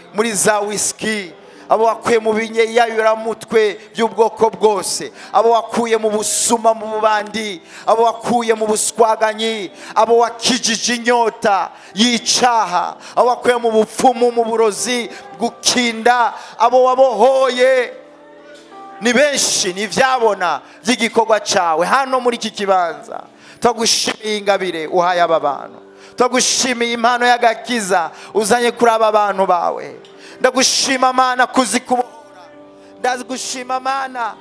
muri za whisky, abo wakuye mu binyeyayuramutwe by'ubwoko bwose, abo wakuye mu busuma mu bubandi, abo wakuye mu buswaganyi, abo wakijije inyota yicaha, abo wakuye mu bupfumu mu burozi gukinda, abo wabohoye ni benshi, ni vyabona by'igikorwa cawe hano muri iki kibanza. Twagushimiye ingabire uhaye aba bantu, twagushimiye impano y'agakiza uzanye kuri aba bantu bawe. Ndagushima Mana kuzikubohora, ndagushima Mana,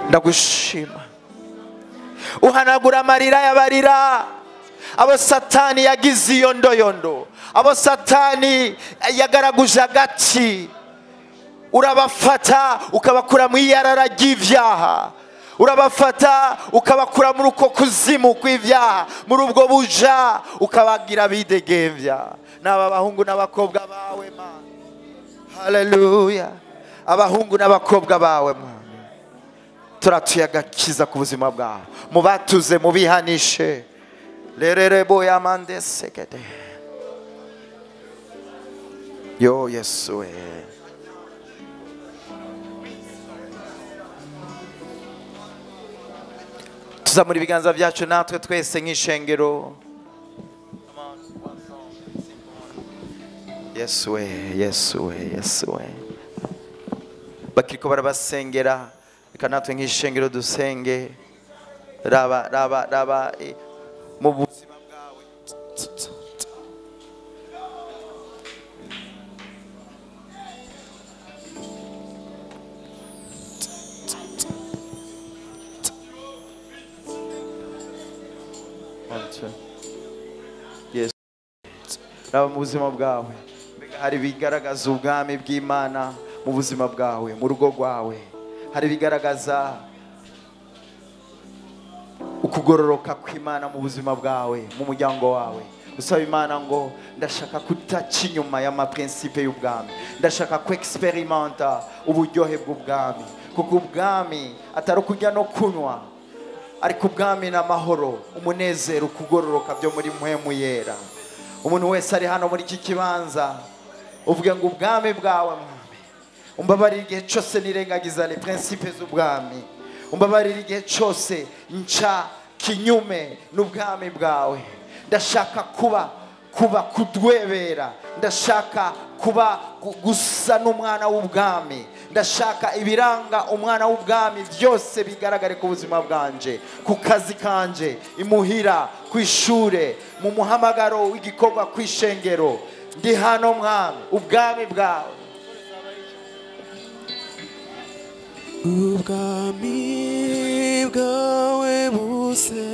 ndagushima uhanagura amarira y'abarira, abo Satani yagize iyondoyondo, abo Satani yagaraguje agati, urabafata ukabakura mu iyarara ry'ivyaha, urabafata ukabakura muri uko kuzimu kw'ivyaha, muri ubwo buja ukabagira bidegembya. N'aba bahungu n'abakobwa bawe Mana, haleluya, abahungu n'abakobwa bawe Mana, turatuye agakiza ku buzima bwawe, mubatuze mubihanishe. Lererebo yamande sekete. Yo Yesu we. Tuzamura ibiganza byacu natwe twese nk'ishengero. Yesu we. Bakiriko barabasengera, reka natwe nk'ishengero dusenge. Raba mu buzima bwawe. Yes. Raba mu buzima bwawe. hari bigaragaza ubwami bw'Imana mu buzima bwawe, mu rugo rwawe. Hari bigaragaza ukugororoka kw'Imana mu buzima bwawe, mu muryango wawe. Usaba Imana ngo ndashaka kutaca inyuma y'amaprincipe y'ubwami, ndashaka ku experimenta uburyohe bw'ubwami, kuko ubwami atari kurya no kunywa, ariko ubwami n'amahoro, umunezero, ukugororoka byo muri mpwemu yera. Umuntu wese ari hano muri iki kibanza uvuge ngo ubwami bwawe mwami, umbabarire igihe cyose nirengagiza les principes z'ubwami, umbabarire igihe cyose nca kinyume n'ubwami bwawe. Ndashaka kuba kudwebera, ndashaka kuba gusa n'umwana w'ubwami, ndashaka ibiranga umwana w'ubwami byose bigaragare ku buzima bwanje, ku kazi kanje, imuhira, ku ishure, mu muhamagaro w'igikorwa, ku ishengero. Ndi hano mwami, ubwami bwawe. ubwami bwawe buse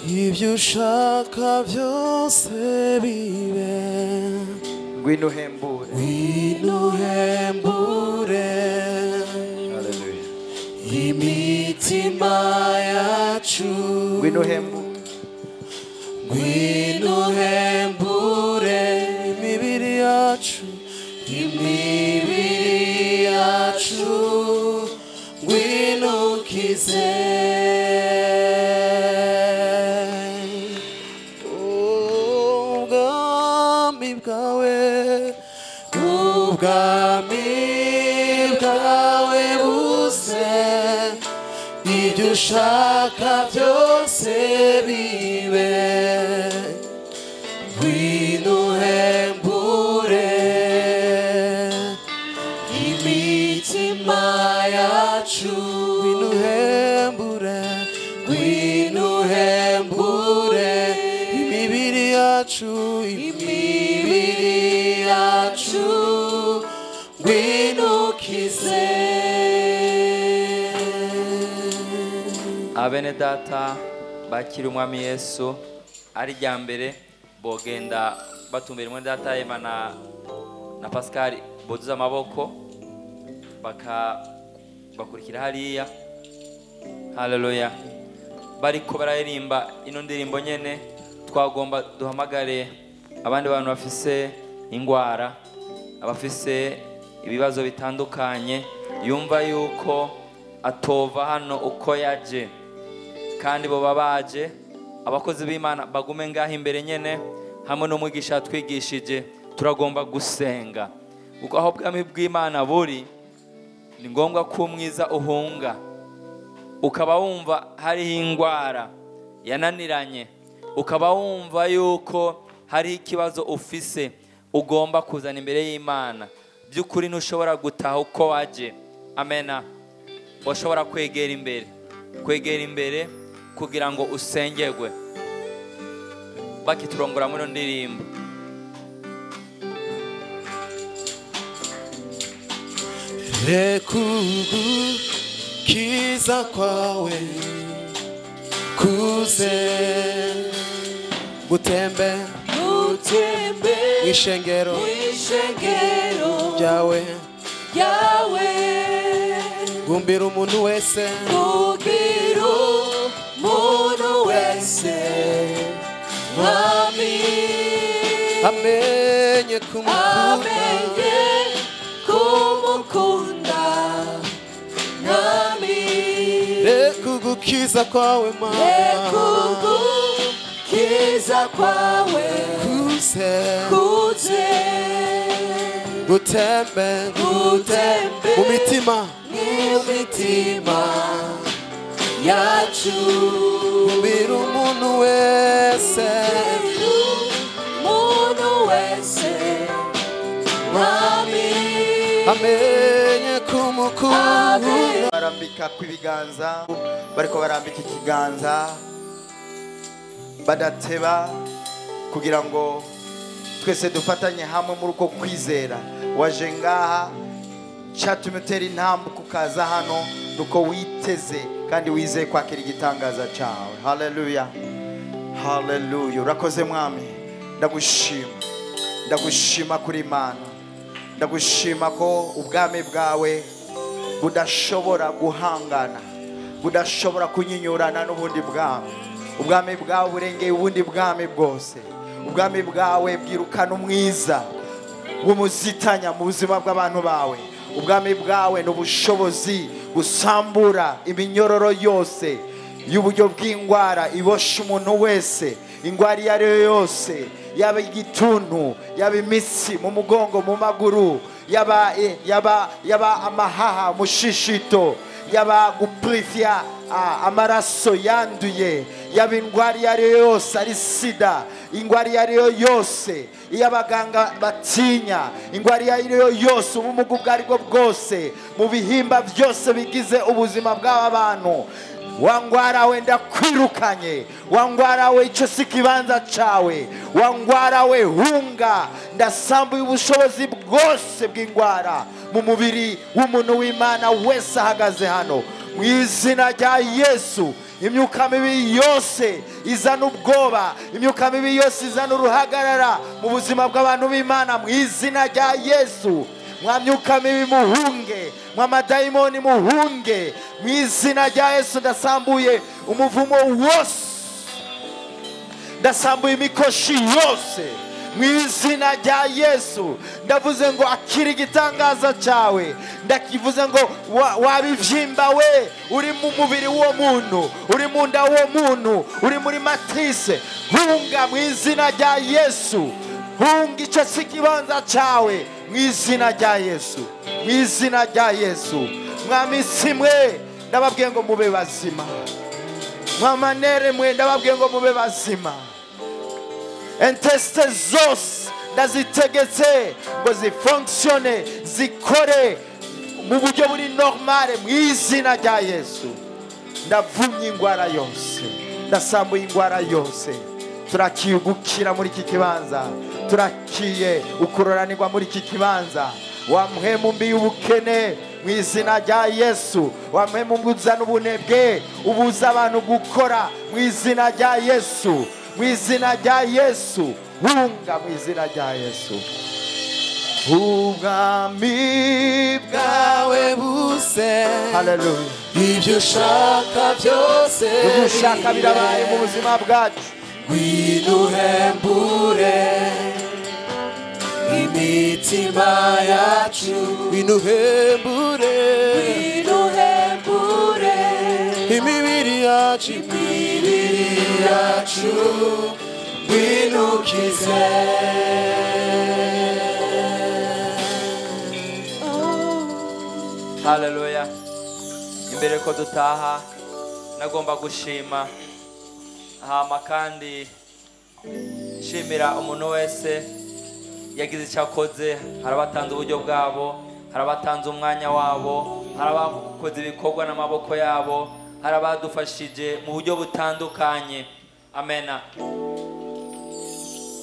ibyo ushaka byose bibe, Ngwino uhembure. ngwino uhembure Hallelujah. imitima yacu, Ngwino uhembure. ngwino uhembure imibiri yacu, imibiri yacu, ngwino ukize. ubwami bwawe, ubwami bwawe buse ibyo ushaka byose bibe, ngwino uhembure imitima yacu, ngwino uhembure, ngwino uhembure imibiri yacu, imibiri yacu, ngwino ukize. Abene data bakira umwami Yesu ari rya mbere bogenda batumbira umwe data Ema na Pascal boduza amaboko bakurikira hariya. Haleluya. Bariko bararirimba ino ndirimbo nyene, twagomba duhamagare abandi bantu bafise ingwara, abafise ibibazo bitandukanye, yumva yuko atova hano uko yaje, kandi bo babaje. Abakozi b'Imana bagume ngaho imbere nyene hamwe n'umwigisha yatwigishije. Turagomba gusenga kuko aho ubwami bw'Imana buri, ni ngombwa ko umwiza uhunga. Ukaba wumva hariho ingwara yananiranye, ukaba wumva yuko hari ikibazo ufise, ugomba kuzana imbere y'Imana. By'ukuri ntushobora gutaha uko waje. Amena. Washobora kwegera imbere kugira ngo usengerwe. Bakiturongora muri ndirimbo. Rekugukiza kwawe kuze gutembe mw'ishengero ryawe, gumbira umuntu wese, mwami amenye kumukunda, mwami rekugukiza kwawe mama, kuze gutembe mu mitima yacu, gumbira umuntu wese, mwami amenye kumukunda. Barambika kw'ibiganza, bariko barambika ikiganza badateba, kugira ngo twese dufatanye hamwe muri uko kwizera. Waje ngaha cyatumye utera intambwe ukaza hano, nuko witeze kandi wizeye kwakira igitangaza cyawe. Haleluya, haleluya. Urakoze mwami, ndagushima. ndagushima kuri Imana, ndagushima ko ubwami bwawe budashobora guhangana, budashobora kunyinyurana n'ubundi bwami. Ubwami bwawe burengeye ubundi bwami bwose. Ubwami bwawe bwirukana umwiza w'umuzitanya mu buzima bw'abantu bawe. Ubwami bwawe n'ubushobozi busambura iminyororo yose y'uburyo bw'indwara ibosha umuntu wese, indwara iyo ari yo yose, yaba igituntu, yaba imitsi mu mugongo, mu maguru, yaba amahaha, mushishito, yaba gupurifya amaraso yanduye, yaba indwara iyo ari yo yose, ari sida, indwara iyo ari yo yose, iyo abaganga batinya, indwara iyo ari yo yose, ubumuga ubwo ari bwo bwose, mu bihimba byose bigize ubuzima bw'aba bantu, wangwara we ndakwirukanye, wangwara we icyo si kibanza cawe, wangwara we hunga, ndasambuye ubushobozi bwose bw'indwara mu mubiri w'umuntu w'Imana wese ahagaze hano, mu izina rya Yesu. Imyuka mibi yose izana ubwoba, imyuka mibi yose izana uruhagarara mu buzima bw'abantu b'Imana, mu izina rya Yesu. Mwa myuka mibi muhunge, mwa madayimoni muhunge, mu izina rya Yesu. Ndasambuye umuvumo wose, ndasambuye imikoshi yose mu izina rya Yesu. Ndavuze ngo akira igitangaza cyawe, ndakivuze ngo wabivyimba we, uri mu mubiri w'uwo muntu, uri mu nda w'uwo muntu, uri muri matrice, hunga mu izina rya Yesu. Hunga icyo si kibanza cyawe mu izina rya Yesu, mu izina rya Yesu. Mwami simwe ndababwiye ngo mube bazima, mwamanere mwe ndababwiye ngo mube bazima. Enteste zose ndazitegetse ngo zifunctione, zikore mu buryo buri normale mu izina rya Yesu. Ndavumye indwara yose, ndasambuye indwara yose. Turakiye gukira muri iki kibanza, turakiye ukororanirwa muri iki kibanza. Wa mpemu mbi y'ubukene mu izina rya Yesu, wa mpemu mbi uzana ubunebwe ubuza abantu gukora mu izina rya Yesu, mu izina rya Yesu. Hunga mu izina rya Yesu. Ubwami bwawe buse, haleluya, ibyo ushaka byose, ibyo ushaka birabaye mu buzima bwacu. winuhembure imitima yacu, winuhembure imibiri yacu, winukize. Haleluya. Imbere ko dutaha nagomba gushima hama kandi shimira umuntu wese yagize icyo akoze. Hari abatanze uburyo bwabo, hari abatanze umwanya wabo, hari abakoze ibikorwa n'amaboko yabo, hari abadufashije mu buryo butandukanye. Amena.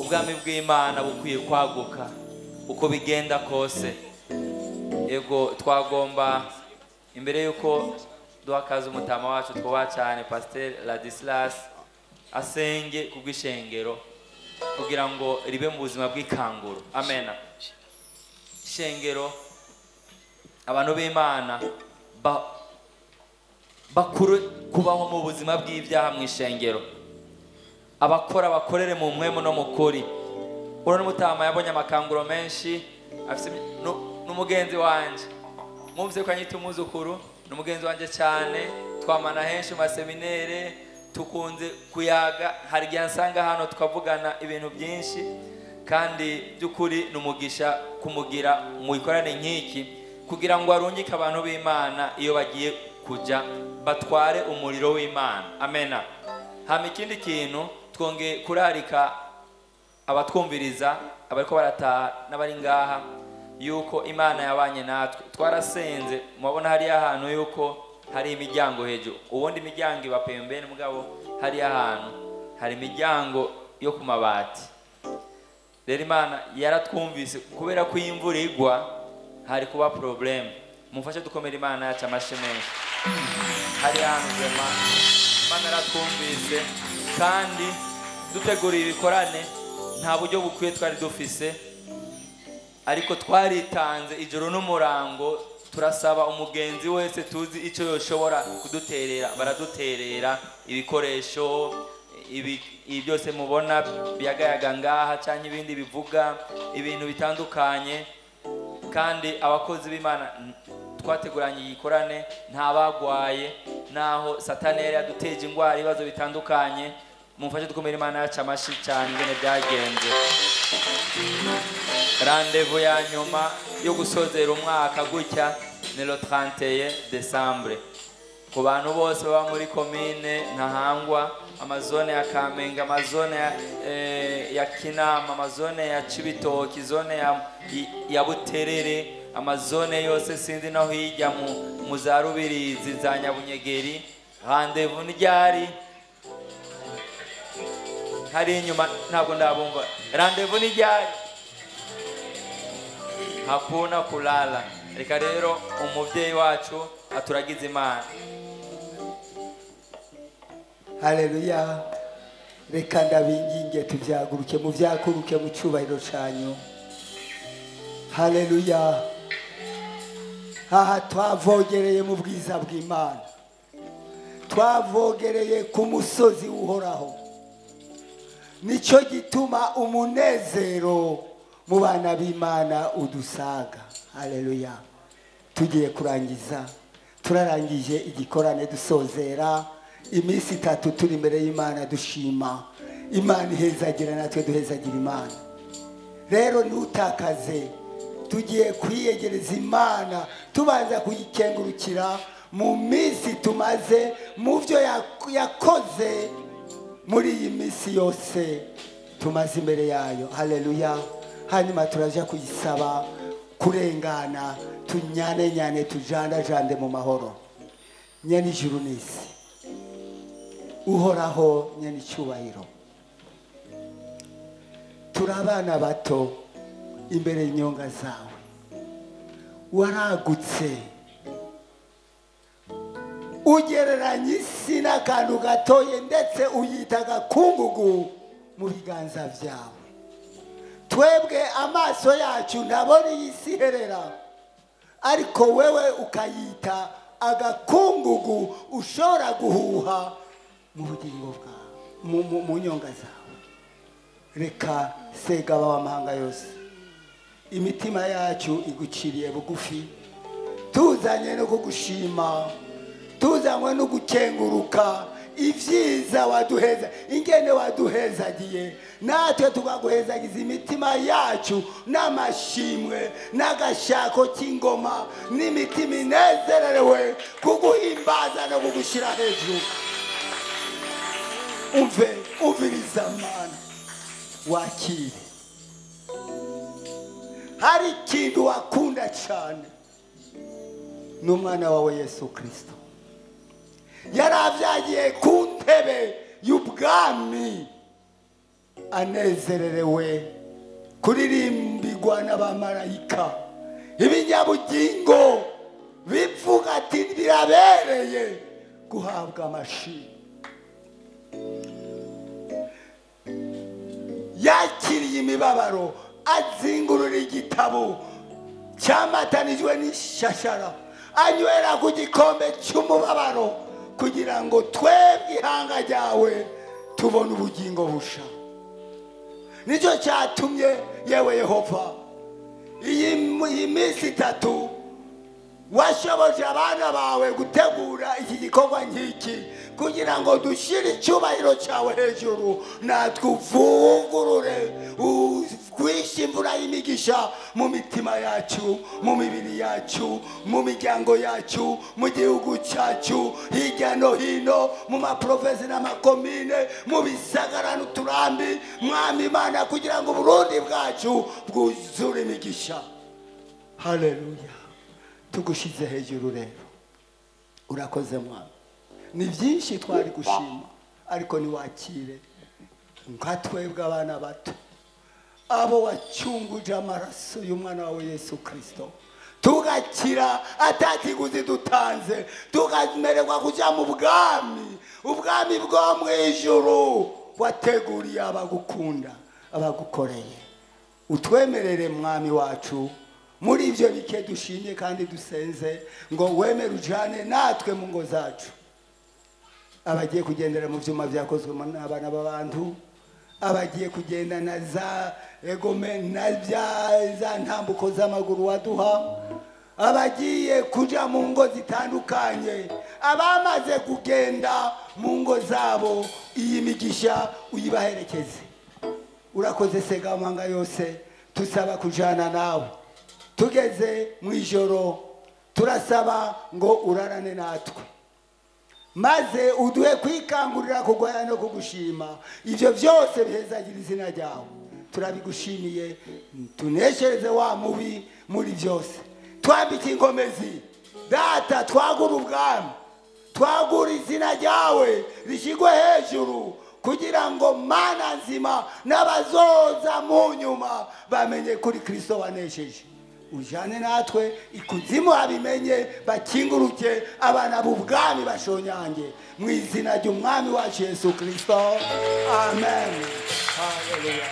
Ubwami bw'Imana bukwiye kwaguka uko bigenda kose. Yego twagomba imbere yuko duhakaza umutama wacu twubaha cyane Pasteur Ladislas asenge kubw'ishengero kugira ngo ribe mu buzima bw'ikanguro. Amena. Ishengero abantu b'Imana bakuru kubaho mu buzima bw'ibyaha mu ishengero, abakora bakorere mu mwemo no mukuri. Uro n'umutama yabonye amakanguro menshi, afite n'umugenzi wanje mwumvise ko anyita umuzukuru, n'umugenzi wanje cyane, twamana henshi mu maseminere, tukunze kuyaga. Hari igihe nsanga hano tukavugana ibintu byinshi, kandi by'ukuri n'umugisha kumugira mu ikorane nk'iki kugira ngo arungike abantu b'Imana iyo bagiye kujya batware umuriro w'Imana. Amena. Hama ikindi kintu twongeye kurarika abatwumviriza, abariko barataha n'abari ngaha, yuko Imana yabanye natwe. Twarasenze, mubona hari ahantu yuko hari imiryango hejuru, ubundi imiryango iba pembeni, mugabo hari ahantu hari imiryango yo ku mabati. Rero Imana yaratwumvise, kubera ko imvura igwa hari kuba problem. Mufashe dukomera Imana yacu amashyi menshi. Hari ahantu Imana yaratwumvise, kandi dutegura ibikorane nta buryo bukwiye twari dufise. ariko twaritanze ijoro n'umurango turasaba umugenzi wese tuzi icyo yoshobora kuduterera, baraduterera ibikoresho, ibi byose mubona byagayaga ngaha cyangwa ibindi bivuga ibintu bitandukanye. Kandi abakozi b'Imana twateguranye igikorane nta bagwaye, naho Satani yari yaduteje ingwara ibibazo bitandukanye. Mumfashe dukomere Imana yacu amashi cyane ingene byagenze. Rendez-vous ya nyuma yo gusozera umwaka gutya ni le 31 décembre. Ku bantu bose baba muri commune Ntahangwa, amazone ya Kamenge, amazone ya Kinama, amazone ya Cibitoki, zone ya Buterere, amazone yose sindi no hirya mu za Rubirizi za Nyabunyegeri. Rendez-vous ni ryari? Hari inyuma ntabwo ndabumva. Rendez-vous ni ryari? Hakuna kulala. Reka rero umuvyeyi wacu aturagize Imana. Haleluya. Reka ndabinginge tuvyaguruke mu vyakuruke mu cyubahiro cyanyu. Haleluya. Aha twavogereye mu bwiza bw'Imana, twavogereye ku musozi uhoraho. Nicyo gituma umunezero mu bana b'Imana udusaga. Haleluya. Tugiye kurangiza, turarangije igikorane dusozera iminsi 3 turi imbere y'Imana dushima. Imana ihezagira natwe duhezagira Imana. Rero ntutakaze, tugiye kwiyegereza Imana tubanza kuyikengurukira mu minsi tumaze mu byo yakoze muri iyi minsi yose tumaze imbere yayo. Haleluya. Hanyuma turaja kuyisaba kurengana, tunyane tujandajande mu mahoro. Nyene ijuru n'isi, uhoraho nyene icyubahiro, turabana bato imbere y'inyonga zawe. Waragutse ugereranya isi n'akantu gatoye, ndetse uyita agakungugu mu biganza byawe. Twebwe amaso yacu ntabona iyi si iherera, ariko wewe ukayita agakungugu ushobora guhuha mu bugingo bwawe, mu nyonga zawe. Reka Segaba w'amahanga yose, imitima yacu iguciriye bugufi, tuzanye no kugushima, tuzanywe no gukenguruka ibyiza waduheza, ingene waduhezagiye, natwe tukaguhezagiza imitima yacu n'amashimwe n'agashako k'ingoma, n'imitima inezerewe kuguhimbaza no kugushyira hejuru. Umviriza Mana, wakire. Hari ikintu wakunda cyane, n'umwana wawe Yesu Kristo yaravyagiye ku ntebe y'ubwami, anezererewe kuririmbirwa n'abamarayika, ibinyabugingo bivuga ati birabereye guhabwa amashimwe. Yakiriye imibabaro, azingurura igitabo cyamatanijwe n'ishashara, anywera ku gikombe cy'umubabaro, kugira ngo twebwe ihanga ryawe tubone ubugingo busha. Nicyo cyatumye yewe Yehova iyi minsi 3 washoboje abana bawe gutegura iki gikorwa nk'iki, kugira ngo dushyire icyubahiro cyawe hejuru, natwe uvungurure ugwishe imvura y'imigisha mu mitima yacu, mu mibiri yacu, mu miryango yacu, mu gihugu cyacu, hirya no hino, mu maprovinsi n'amakomine, mu bisagara n'uturambi, Mwami Imana, kugira ngo Burundi bwacu bwuzure imigisha. Haleluya. Tugushize hejuru rero, urakoze Mwami. Ni byinshi twari gushima, ariko niwakire nka twebwe abana bato, abo wacunguje amaraso y'umwana wawe Yesu Kristo, tugakira atakiguzi dutanze, tukamererwa kujya mu bwami, ubwami bwo mu ijuru wateguriye abagukunda, abagukoreye. utwemerere mwami wacu muri ibyo bike dushimye kandi dusenze ngo wemere ujane natwe mu ngo zacu abagiye kugendera mu byuma byakozwe n'abana b'abantu abagiye kugenda na za egome na za ntambuko z'amaguru waduha abagiye kuja mu ngo zitandukanye abamaze kugenda mu ngo zabo iyi migisha uyibaherekeze urakoze segamanga yose tusaba kujana nawe tugeze mu ijoro turasaba ngo urarane natwe maze uduhe kwikangurira kugwaya no kugushima ivyo byose bihezagira izina ryawe turabigushimiye tuneshereze wa mubi muri byose twambike inkomezi data twagura ubwami twagura izina ryawe rishyirwe hejuru kugira ngo mana nzima n'abazoza mu nyuma bamenye kuri Kristo wanesheje ujane natwe ikuzimu abimenye bakinguruke abana b'ubwami bashonyange mu izina ry'umwami wacu Yesu Kristo amen haleluya